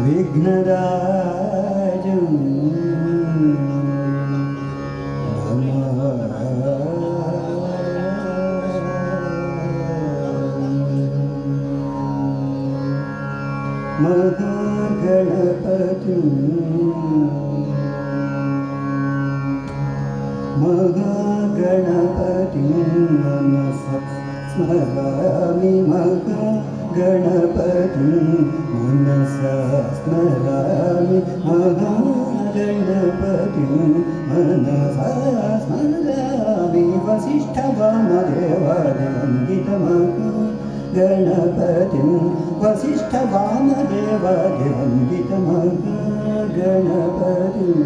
विघ्नराजं महागणपतिं मनसा स्मरामि महागणपतिं मनसा स्मरामि महागणपतिं मनसा स्मरामि वसिष्ठवामदेवादिवन्दितमहागणपतिं वसिष्ठवामदेवादिवन्दितमहागणपतिं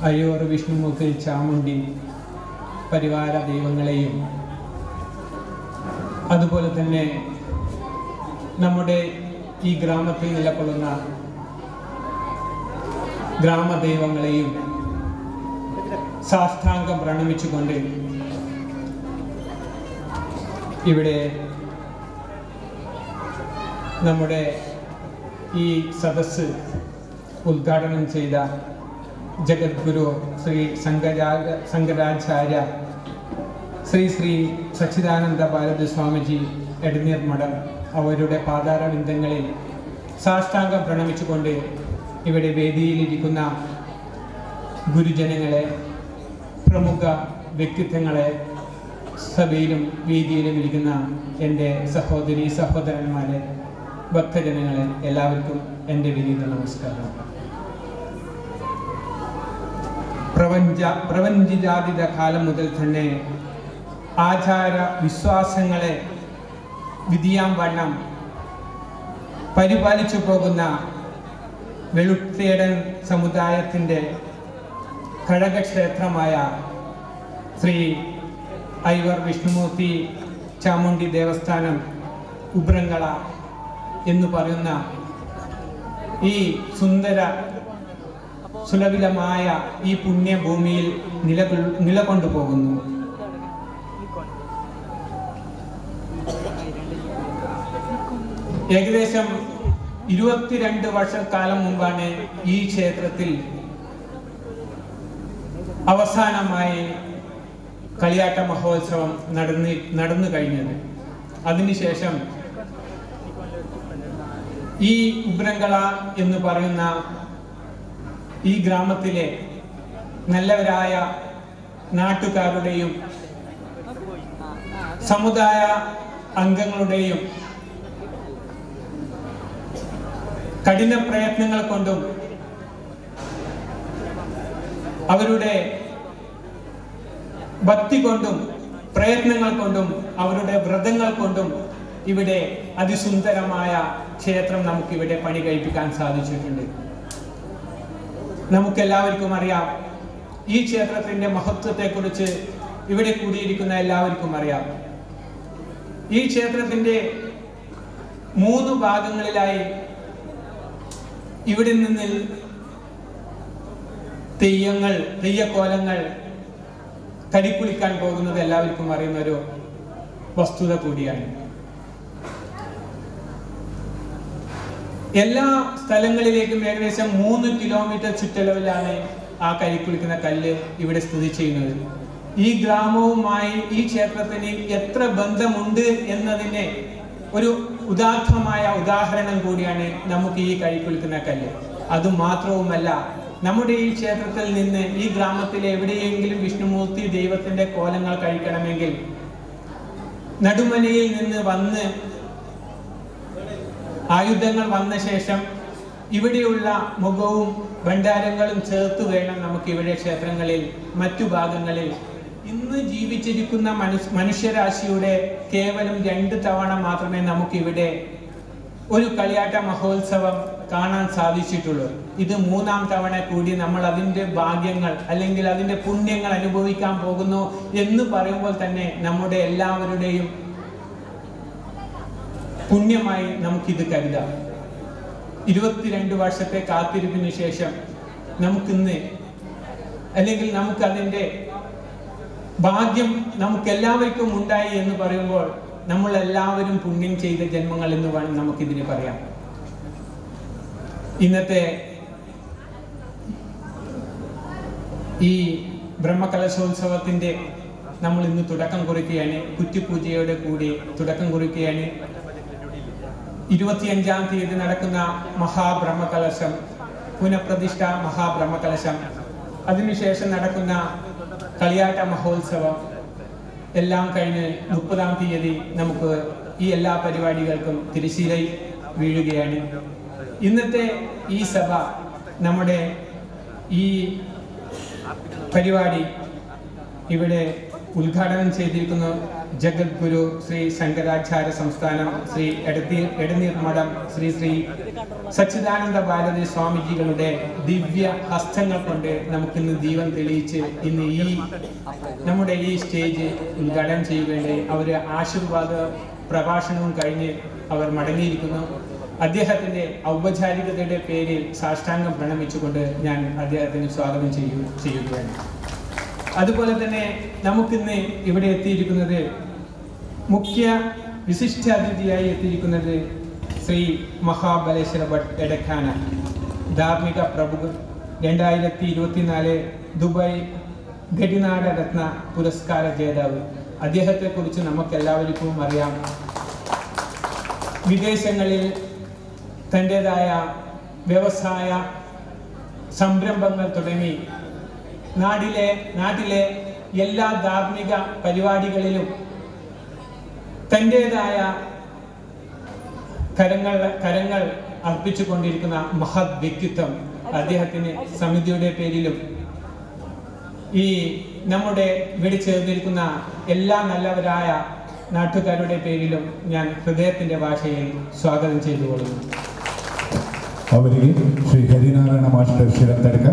അയ്യൂർ വിഷ്ണുമൂർത്തി ചാമുണ്ടി പരിവാര ദൈവങ്ങളെയും അതുപോലെ തന്നെ നമ്മുടെ ഈ ഗ്രാമത്തിൽ നിലകൊള്ളുന്ന ഗ്രാമദൈവങ്ങളെയും സാഷ്ടാംഗം പ്രണമിച്ചുകൊണ്ട് ഇവിടെ നമ്മുടെ ഈ സദസ്സ് ഉദ്ഘാടനം ചെയ്ത ജഗദ്ഗുരു ശ്രീ ശങ്കരാചാര്യ ശ്രീ സച്ചിദാനന്ദ ഭാരതി സ്വാമിജി എടനീർ മഠം അവരുടെ പാതാരവിന്ദങ്ങളിൽ സാഷ്ടാംഗം പ്രണമിച്ചുകൊണ്ട് ഇവിടെ വേദിയിലിരിക്കുന്ന ഗുരുജനങ്ങളെ, പ്രമുഖ വ്യക്തിത്വങ്ങളെ, സഭയിലും വേദിയിലും ഇരിക്കുന്ന എൻ്റെ സഹോദരി സഹോദരന്മാരെ, ഭക്തജനങ്ങളെ, എല്ലാവർക്കും എൻ്റെ വിനീത നമസ്കാരം. പ്രപഞ്ചാതീത കാലം മുതൽ തന്നെ ആചാര വിശ്വാസങ്ങളെ വിധിയാം വണ്ണം പരിപാലിച്ചു പോകുന്ന വെളുത്തേടൻ സമുദായത്തിൻ്റെ ഘടകക്ഷേത്രമായ ശ്രീ അയ്യൂർ വിഷ്ണുമൂർത്തി ചാമുണ്ടി ദേവസ്ഥാനം ഉബ്രങ്കള എന്ന് പറയുന്ന ഈ സുന്ദര സുലഭിലമായ ഈ പുണ്യഭൂമിയിൽ നിലകൊണ്ടുപോകുന്നു. ഏകദേശം 22 വർഷക്കാലം മുമ്പാണ് ഈ ക്ഷേത്രത്തിൽ അവസാനമായി കളിയാട്ട മഹോത്സവം നടന്നു കഴിഞ്ഞത്. അതിനുശേഷം ഈ ഉബ്രങ്കള എന്ന് പറയുന്ന ഈ ഗ്രാമത്തിലെ നല്ലവരായ നാട്ടുകാരുടെയും സമുദായ അംഗങ്ങളുടെയും കഠിന പ്രയത്നങ്ങൾ കൊണ്ടും അവരുടെ ഭക്തി കൊണ്ടും പ്രയത്നങ്ങൾ കൊണ്ടും അവരുടെ വ്രതങ്ങൾ കൊണ്ടും ഇവിടെ അതിസുന്ദരമായ ക്ഷേത്രം നമുക്കിവിടെ പണി കഴിപ്പിക്കാൻ സാധിച്ചിട്ടുണ്ട്. നമുക്കെല്ലാവർക്കും അറിയാം, ഈ ക്ഷേത്രത്തിന്റെ മഹത്വത്തെക്കുറിച്ച് ഇവിടെ കൂടിയിരിക്കുന്ന എല്ലാവർക്കും അറിയാം. ഈ ക്ഷേത്രത്തിന്റെ 3 ഭാഗങ്ങളിലായി ഇവിടെ നിന്ന് തെയ്യക്കോലങ്ങൾ കരിക്കുളിക്കാൻ പോകുന്നത് എല്ലാവർക്കും അറിയുന്ന ഒരു വസ്തുത കൂടിയാണ്. എല്ലാ സ്ഥലങ്ങളിലേക്കും ഏകദേശം 3 കിലോമീറ്റർ ചുറ്റളവിലാണ് ആ കരിക്കുളിക്കുന്ന കല്ല് ഇവിടെ സ്ഥിതി ചെയ്യുന്നത്. ഈ ഗ്രാമവുമായി ഈ ക്ഷേത്രത്തിന് എത്ര ബന്ധമുണ്ട് എന്നതിനെ ഒരു ഉദാത്തമായ ഉദാഹരണം കൂടിയാണ് നമുക്ക് ഈ കരിക്കുളിക്കുന്ന കല്ല്. അതുമാത്രവുമല്ല, നമ്മുടെ ഈ ക്ഷേത്രത്തിൽ നിന്ന് ഈ ഗ്രാമത്തിൽ എവിടെയെങ്കിലും വിഷ്ണുമൂർത്തി ദൈവത്തിന്റെ കോലങ്ങൾ കഴിക്കണമെങ്കിൽ നടുമലയിൽ നിന്ന് വന്ന് ആയുധങ്ങൾ വന്ന ശേഷം ഇവിടെയുള്ള മുഖവും ഭണ്ഡാരങ്ങളും ചേർത്ത് വേണം നമുക്ക് ഇവിടെ ക്ഷേത്രങ്ങളിൽ മറ്റു ഭാഗങ്ങളിൽ ഇന്ന് ജീവിച്ചിരിക്കുന്ന മനുഷ്യരാശിയുടെ കേവലം 2 തവണ മാത്രമേ നമുക്കിവിടെ ഒരു കളിയാട്ട മഹോത്സവം കാണാൻ സാധിച്ചിട്ടുള്ളൂ. ഇത് 3-ാം തവണ കൂടി നമ്മൾ അതിൻ്റെ ഭാഗ്യങ്ങൾ അല്ലെങ്കിൽ അതിൻ്റെ പുണ്യങ്ങൾ അനുഭവിക്കാൻ പോകുന്നു എന്ന് പറയുമ്പോൾ തന്നെ നമ്മുടെ എല്ലാവരുടെയും പുണ്യമായി നമുക്കിത് കരുതാം. 22 വർഷത്തെ കാത്തിരിപ്പിന് ശേഷം നമുക്കിന്ന് അല്ലെങ്കിൽ നമുക്കതിൻ്റെ ഭാഗ്യം നമുക്കെല്ലാവർക്കും ഉണ്ടായി എന്ന് പറയുമ്പോൾ നമ്മളെല്ലാവരും പുണ്യം ചെയ്ത ജന്മങ്ങൾ എന്ന് വേണം നമുക്കിതിന് പറയാം. ഇന്നത്തെ ഈ ബ്രഹ്മകലശോത്സവത്തിന്റെ നമ്മൾ ഇന്ന് തുടക്കം കുറിക്കുകയാണ്. കുറ്റിപ്പൂജയോടെ കൂടി തുടക്കം കുറിക്കുകയാണ്. 25-ാം തീയതി നടക്കുന്ന മഹാബ്രഹ്മകലശം, പുനഃപ്രതിഷ്ഠ മഹാബ്രഹ്മകലശം, അതിനുശേഷം നടക്കുന്ന കളിയാട്ട മഹോത്സവം എല്ലാം കഴിഞ്ഞ് 30-ാം തീയതി നമുക്ക് ഈ എല്ലാ പരിപാടികൾക്കും തിരശ്ശീല വീഴുകയാണ്. ഇന്നത്തെ ഈ സഭ, നമ്മുടെ ഈ പരിപാടി ഇവിടെ ഉദ്ഘാടനം ചെയ്തിരിക്കുന്നു ജഗദ്ഗുരു ശ്രീ ശങ്കരാചാര്യ സംസ്ഥാനം ശ്രീ എടനീർ മഠം ശ്രീ സച്ചിദാനന്ദ ഭാരതി സ്വാമിജികളുടെ ദിവ്യ ഹസ്തങ്ങൾ കൊണ്ട് നമുക്കിന്ന് ദീപം തെളിയിച്ച് ഇന്ന് ഈ നമ്മുടെ ഈ സ്റ്റേജ് ഉദ്ഘാടനം ചെയ്യുകയുണ്ടായി. അവർ ആശീർവാദ പ്രഭാഷണവും കഴിഞ്ഞ് അവർ മടങ്ങിയിരിക്കുന്നു. അദ്ദേഹത്തിന്റെ ഔപചാരികതയുടെ പേരിൽ സാഷ്ടാംഗം പ്രണമിച്ചുകൊണ്ട് ഞാൻ അദ്ദേഹത്തിന് സ്വാഗതം ചെയ്യുകയാണ്. അതുപോലെ തന്നെ നമുക്കിന്ന് ഇവിടെ എത്തിയിരിക്കുന്നത് മുഖ്യ വിശിഷ്ടാതിഥിയായി എത്തിയിരിക്കുന്നത് ശ്രീ മഹാബലേശ്വര ഭട്ട് എടക്കാന, ധാർമ്മിക പ്രഭു, 2024 ദുബായ് ഗഡിനാട രത്ന പുരസ്കാര ജേതാവ്. അദ്ദേഹത്തെ കുറിച്ച് നമുക്കെല്ലാവർക്കും അറിയാം. വിദേശങ്ങളിൽ തൻ്റെതായ വ്യവസായ സംരംഭങ്ങൾ തുടങ്ങി നാട്ടിലെ എല്ലാ ധാർമ്മിക പരിപാടികളിലും തൻ്റെതായ കരങ്ങൾ അർപ്പിച്ചുകൊണ്ടിരിക്കുന്ന മഹത് വ്യക്തിത്വം. അദ്ദേഹത്തിന് സമിതിയുടെ പേരിലും ഈ നമ്മുടെ ഇവിടെ ചേർന്നിരിക്കുന്ന എല്ലാ നല്ലവരായ നാട്ടുകാരുടെ പേരിലും ഞാൻ ഹൃദയത്തിന്റെ ഭാഷയിൽ സ്വാഗതം ചെയ്തുകൊള്ളുന്നു. ಅವರಿಗೆ ಶ್ರೀ ಹರಿನಾರಾಯಣ ಮಾಸ್ಟರ್ ಶಿರಂತಡ್ಕ,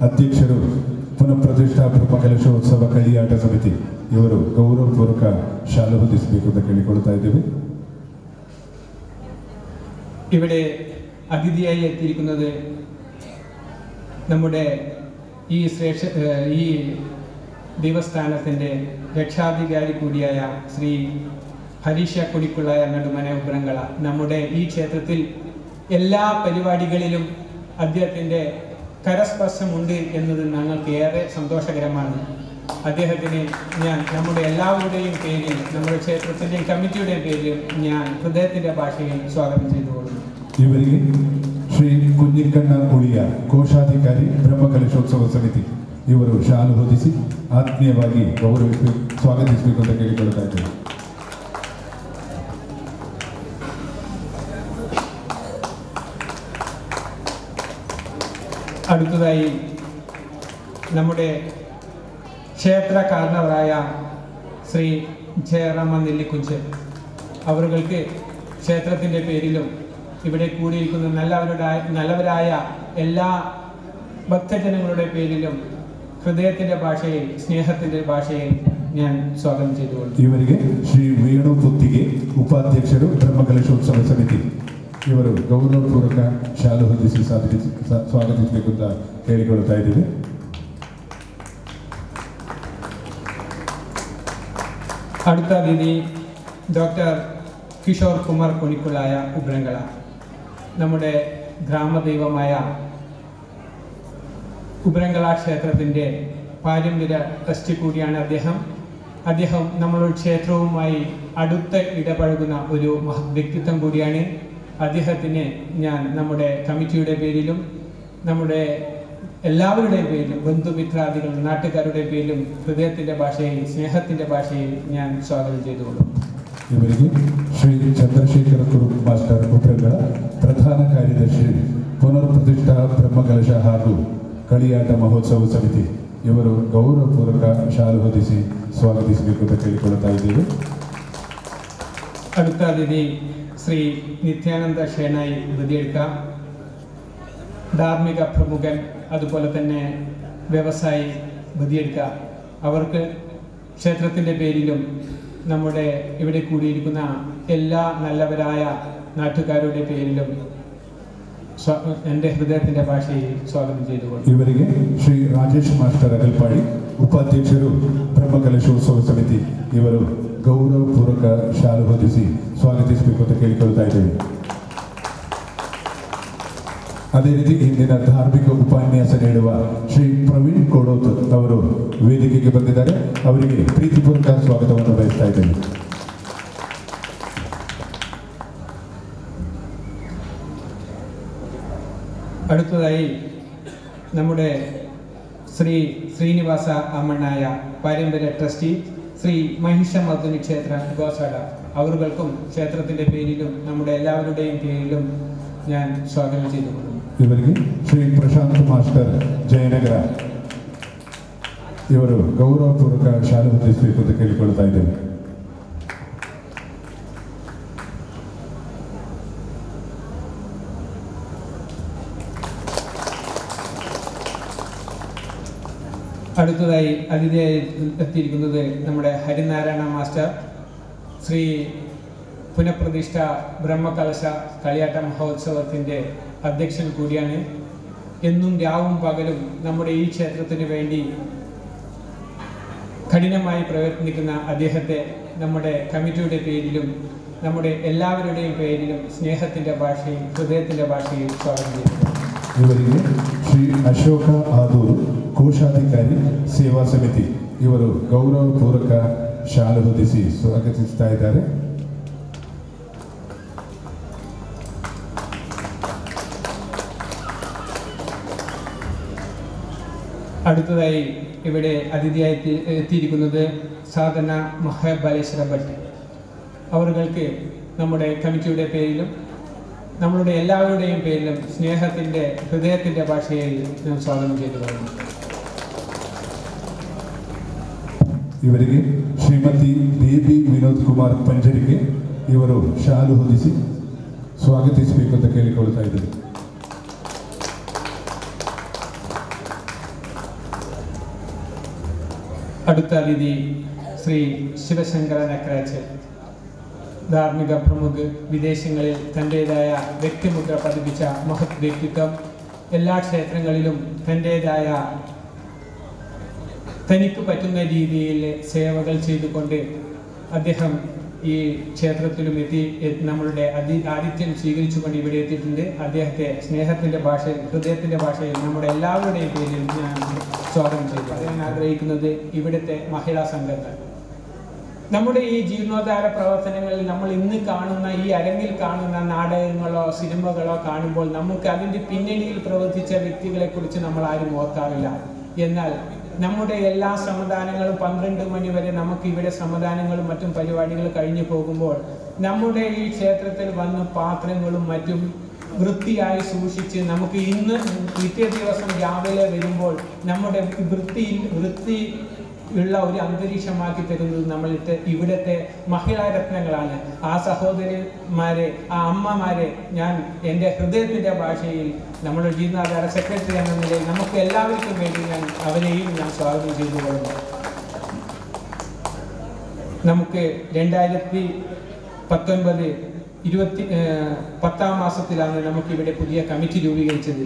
ಅಧ್ಯಕ್ಷರು ಪುನಃಪ್ರತಿಷ್ಠಾ ಬ್ರಹ್ಮಕಲಶೋತ್ಸವ ಕಳಿಯಾಟ ಸಮಿತಿ, ಇವರು ಗೌರವಪೂರ್ವಕ ಶಾಲು ಹೊದಿಸಬೇಕು ಅಂತ ಕೇಳಿಕೊಳ್ತಾ ಇದ್ದೇವೆ. ഇവിടെ അതിഥിയായി എത്തിയിരിക്കുന്നത് നമ്മുടെ ഈ ദേവസ്ഥാനത്തിൻ്റെ രക്ഷാധികാരി കൂടിയായ ശ്രീ ഹരീഷ കുടിക്കുള്ളായ നടുമന ഉബ്രങ്കള. നമ്മുടെ ഈ ക്ഷേത്രത്തിൽ എല്ലാ പരിപാടികളിലും അദ്ദേഹത്തിൻ്റെ കരസ്പർശമുണ്ട് എന്നത് ഞങ്ങൾക്ക് ഏറെ സന്തോഷകരമാണ്. അദ്ദേഹത്തിന് ഞാൻ നമ്മുടെ എല്ലാവരുടെയും പേരിൽ, നമ്മുടെ ക്ഷേത്രത്തിൻ്റെയും കമ്മിറ്റിയുടെയും പേരിൽ ഞാൻ ഹൃദയത്തിൻ്റെ ഭാഷയിൽ സ്വാഗതം ചെയ്തുകൊള്ളുന്നു. ಇವರಿಗೆ ಶ್ರೀ ಕುഞ്ഞിക്കണ്ണ ಉಳಿಯ ಕೋಶಾಧಿಕಾರಿ ಬ್ರಹ್ಮಕಲಶೋತ್ಸವ ಸಮಿತಿ, ಇವರು ಶಾಲು ಹೊದಿಸಿ ಆತ್ಮೀಯವಾಗಿ ಸ್ವಾಗತಿಸಬೇಕು ಅಂತ ಕೇಳಿಕೊಳ್ತಾ ಇದ್ದೇವೆ. അടുത്തതായി നമ്മുടെ ക്ഷേത്ര കാരണവരായ ശ്രീ ജയറാമ നെല്ലിക്കുഞ്ച് അവർക്ക് ക്ഷേത്രത്തിൻ്റെ പേരിലും ഇവിടെ കൂടിയിരിക്കുന്ന നല്ലവരായ എല്ലാ ഭക്തജനങ്ങളുടെ പേരിലും ഹൃദയത്തിൻ്റെ ഭാഷയിൽ, സ്നേഹത്തിൻ്റെ ഭാഷയിൽ ഞാൻ സ്വാഗതം ചെയ്തുകൊള്ളുന്നു. ಇವರಿಗೆ ಶ್ರೀ ವೇಣು ಪುತ್ತಿಗೆ, ಉಪಾಧ್ಯಕ್ಷರು ಬ್ರಹ್ಮಕಲಶೋತ್ಸವ ಸಮಿತಿ, ಇವರು ಗೌರವಪೂರ್ವಕ ಶಾಲು ಹೊದಿಸಿ ಸ್ವಾಗತಿಸಬೇಕು ಅಂತ ಹೇಳಿಕೊಳ್ತಾ ಇದ್ದೀವಿ. അടുത്ത അതിഥി ഡോക്ടർ കിഷോർ കുമാർ കുണിക്കുളായ ഉബ്രങ്കള. നമ്മുടെ ഗ്രാമദൈവമായ ഉബ്രങ്കള ക്ഷേത്രത്തിൻ്റെ പാരമ്പര്യ ട്രസ്റ്റ് കൂടിയാണ് അദ്ദേഹം നമ്മളുടെ ക്ഷേത്രവുമായി അടുത്ത ഇടപഴകുന്ന ഒരു മഹത് വ്യക്തിത്വം കൂടിയാണ്. അദ്ദേഹത്തിന് ഞാൻ നമ്മുടെ കമ്മിറ്റിയുടെ പേരിലും നമ്മുടെ എല്ലാവരുടെയും പേരിലും ബന്ധുമിത്രാദികൾ നാട്ടുകാരുടെ പേരിലും ഹൃദയത്തിന്റെ ഭാഷയിൽ സ്നേഹത്തിന്റെ ഭാഷയിൽ ഞാൻ സ്വാഗതം ചെയ്തുകൊള്ളും. ಇವರಿಗೆ ಶ್ರೀ ಚಂದ್ರಶೇಖರ ಕುರುಪ್ ಮಾಸ್ಟರ್ ಉಪ್ರಗಳ ಪ್ರಧಾನ ಕಾರ್ಯದರ್ಶಿ ಪುನರ್ಪ್ರತಿಷ್ಠಾ ಬ್ರಹ್ಮಕಲಶ ಹಾಗೂ ಕಳಿಯಾಟ ಮಹೋತ್ಸವ ಸಮಿತಿ ಇವರು ಗೌರವಪೂರ್ವಕ ಶಾಲು ಹೊದಿಸಿ ಸ್ವಾಗತಿಸಬೇಕು ಅಂತ ಕೇಳಿಕೊಳ್ಳುತ್ತಾ ಇದ್ದೇವೆ. അടുത്ത അതിഥി ശ്രീ നിത്യാനന്ദ ഷേനായി ബദിയെടുക്ക, ധാർമ്മിക പ്രമുഖൻ, അതുപോലെ തന്നെ വ്യവസായി ബദിയെടുക്ക. അവർക്ക് ക്ഷേത്രത്തിൻ്റെ പേരിലും നമ്മുടെ ഇവിടെ കൂടിയിരിക്കുന്ന എല്ലാ നല്ലവരായ നാട്ടുകാരുടെ പേരിലും എൻ്റെ ഹൃദയത്തിൻ്റെ ഭാഷയിൽ സ്വാഗതം ചെയ്തുകൊള്ളു. ಇವರಿಗೆ ಶ್ರೀ ರಾಜೇಶ್ ಮಾಸ್ಟರ್ ಅಗಲ್ಪಾಡಿ ಉಪಾಧ್ಯಕ್ಷರು ಬ್ರಹ್ಮಕಲಶೋತ್ಸವ ಸಮಿತಿ ಇವರು ಗೌರವಪೂರ್ವಕ ಶಾಲು ಹೊದಿಸಿ ಸ್ವಾಗತಿಸಬೇಕು ಅಂತ ಕೇಳಿಕೊಳ್ತಾ ಇದ್ದೇವೆ. ಅದೇ ರೀತಿ ಇಂದಿನ ಧಾರ್ಮಿಕ ಉಪನ್ಯಾಸ ನೀಡುವ ಶ್ರೀ ಪ್ರವೀಣ್ ಕೋಡೋತ್ ಅವರು ವೇದಿಕೆಗೆ ಬಂದಿದ್ದಾರೆ. ಅವರಿಗೆ ಪ್ರೀತಿಪೂರ್ವಕ ಸ್ವಾಗತವನ್ನು ಬಯಸ್ತಾ ಇದ್ದೇವೆ. അടുത്തതായി നമ്മുടെ ശ്രീ ശ്രീനിവാസ അമ്മണ്ണായ പാരമ്പര്യ ട്രസ്റ്റി ശ്രീ മഹിഷമർദ്ദിനി ക്ഷേത്ര ഗോശാല അവർക്കും ക്ഷേത്രത്തിൻ്റെ പേരിലും നമ്മുടെ എല്ലാവരുടെയും പേരിലും ഞാൻ സ്വാഗതം ചെയ്തുകൊള്ളുന്നു. ಇವರಿಗೆ ಶ್ರೀ ಪ್ರಶಾಂತ್ ಮಾಸ್ಟರ್ ಜಯನಗರ ಇವರು ಗೌರವಪೂರ್ವಕ ಶಾಲು ಹೊದಿಸಬೇಕು ಅಂತ ಕೇಳಿಕೊಳ್ತಾ ಇದ್ದೇವೆ. അടുത്തതായി അതിഥിയായി എത്തിയിരിക്കുന്നത് നമ്മുടെ ഹരിനാരായണ മാസ്റ്റർ, ശ്രീ പുനഃപ്രതിഷ്ഠ ബ്രഹ്മകലശ കളിയാട്ട മഹോത്സവത്തിൻ്റെ അധ്യക്ഷൻ കൂടിയാണ്. എന്നും രാവും പകലും നമ്മുടെ ഈ ക്ഷേത്രത്തിന് വേണ്ടി കഠിനമായി പ്രവർത്തിക്കുന്ന അദ്ദേഹത്തെ നമ്മുടെ കമ്മിറ്റിയുടെ പേരിലും നമ്മുടെ എല്ലാവരുടെയും പേരിലും സ്നേഹത്തിൻ്റെ ഭാഷയിൽ ഹൃദയത്തിൻ്റെ ഭാഷയിൽ സ്വാഗതം ചെയ്യുന്നു. ಇವರಿಗೆ ಶ್ರೀ ಅಶೋಕ ಆದೂರು ಕೋಶಾಧಿಕಾರಿ ಸೇವಾ ಸಮಿತಿ ಇವರು ಗೌರವಪೂರ್ವಕ ಶಾಲು ಹೊದಿಸಿ ಸ್ವಾಗತಿಸ್ತಾ ಇದ್ದಾರೆ. അടുത്തതായി ഇവിടെ അതിഥിയായി എത്തിയിരിക്കുന്നത് സാധന മഹാബലേശ്വര ഭട്ട്. അവർക്ക് നമ്മുടെ കമ്മിറ്റിയുടെ പേരിലും നമ്മളുടെ എല്ലാവരുടെയും പേരിലും സ്നേഹത്തിൻ്റെ ഹൃദയത്തിൻ്റെ ഭാഷയിൽ ഞാൻ സ്വാഗതം ചെയ്തു കഴിഞ്ഞു. ಇವರಿಗೆ ಶ್ರೀಮತಿ ದೇವಿ ವಿನೋದ್ ಕುಮಾರ್ ಪಂಜರಿಗೆ ಇವರು ಶಾಲು ಹೊದಿಸಿ ಸ್ವಾಗತಿಸಬೇಕು ಅಂತ ಕೇಳಿಕೊಳ್ತಾ ಇದ್ದಾರೆ. അടുത്ത അതിഥി ശ്രീ ശിവശങ്കര നക്കരാച്ച്, ധാർമ്മിക പ്രമുഖ്, വിദേശങ്ങളിൽ തൻ്റേതായ വ്യക്തിമുദ്ര പതിപ്പിച്ച മഹത് വ്യക്തിത്വം. എല്ലാ ക്ഷേത്രങ്ങളിലും തൻ്റേതായ തനിക്ക് പറ്റുന്ന രീതിയിൽ സേവകൾ ചെയ്തുകൊണ്ട് അദ്ദേഹം ഈ ക്ഷേത്രത്തിലും എത്തി നമ്മളുടെ ആതിഥ്യം സ്വീകരിച്ചുകൊണ്ട് ഇവിടെ എത്തിയിട്ടുണ്ട്. അദ്ദേഹത്തെ സ്നേഹത്തിൻ്റെ ഭാഷയിൽ ഹൃദയത്തിൻ്റെ ഭാഷയിൽ നമ്മുടെ എല്ലാവരുടെയും പേരിൽ ഞാൻ സ്വാഗതം ചെയ്തു. അദ്ദേഹം ആഗ്രഹിക്കുന്നത് ഇവിടുത്തെ മഹിളാ സംഘങ്ങൾ നമ്മുടെ ഈ ജീർണോദ്ധാര പ്രവർത്തനങ്ങളിൽ നമ്മൾ ഇന്ന് കാണുന്ന ഈ അരങ്ങിൽ കാണുന്ന നാടകങ്ങളോ സിനിമകളോ കാണുമ്പോൾ നമുക്ക് അതിൻ്റെ പിന്നണിയിൽ പ്രവർത്തിച്ച വ്യക്തികളെ കുറിച്ച് നമ്മൾ ആരും ഓർക്കാറില്ല. എന്നാൽ നമ്മുടെ എല്ലാ ശ്രമദാനങ്ങളും 12 മണി വരെ നമുക്ക് ഇവിടെ ശ്രമദാനങ്ങളും മറ്റും പരിപാടികൾ കഴിഞ്ഞു പോകുമ്പോൾ നമ്മുടെ ഈ ക്ഷേത്രത്തിൽ വന്ന് പാത്രങ്ങളും മറ്റും വൃത്തിയായി സൂക്ഷിച്ച് നമുക്ക് ഇന്ന് പിറ്റേ ദിവസം രാവിലെ വരുമ്പോൾ നമ്മുടെ വൃത്തി ഉള്ള ഒരു അന്തരീക്ഷമാക്കി തരുന്നത് നമ്മളിട്ട് ഇവിടുത്തെ മഹിളാ രത്നങ്ങളാണ്. ആ സഹോദരിമാരെ, ആ അമ്മമാരെ ഞാൻ എൻ്റെ ഹൃദയത്തിൻ്റെ ഭാഷയിൽ നമ്മുടെ ജീർണാധാര സെക്രട്ടറി എന്ന നിലയിൽ നമുക്ക് എല്ലാവർക്കും വേണ്ടി അവരെയും ഞാൻ സ്വാഗതം ചെയ്തുകൊള്ളുന്നു. നമുക്ക് 2019 10-ാം മാസത്തിലാണ് നമുക്കിവിടെ പുതിയ കമ്മിറ്റി രൂപീകരിച്ചത്.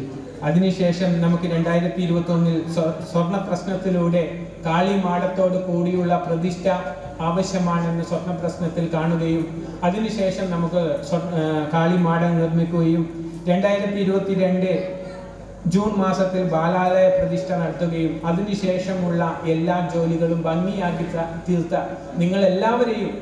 അതിനുശേഷം നമുക്ക് 2021 സ്വർണ്ണ പ്രശ്നത്തിലൂടെ കാളിമാടത്തോട് കൂടിയുള്ള പ്രതിഷ്ഠ ആവശ്യമാണെന്ന് സ്വപ്ന പ്രശ്നത്തിൽ കാണുകയും അതിനുശേഷം നമുക്ക് കാളിമാടം നിർമ്മിക്കുകയും 2022 ജൂൺ മാസത്തിൽ ബാലാലയ പ്രതിഷ്ഠ നടത്തുകയും അതിനുശേഷമുള്ള എല്ലാ ജോലികളും ഭംഗിയാക്കി തീർത്ത നിങ്ങളെല്ലാവരെയും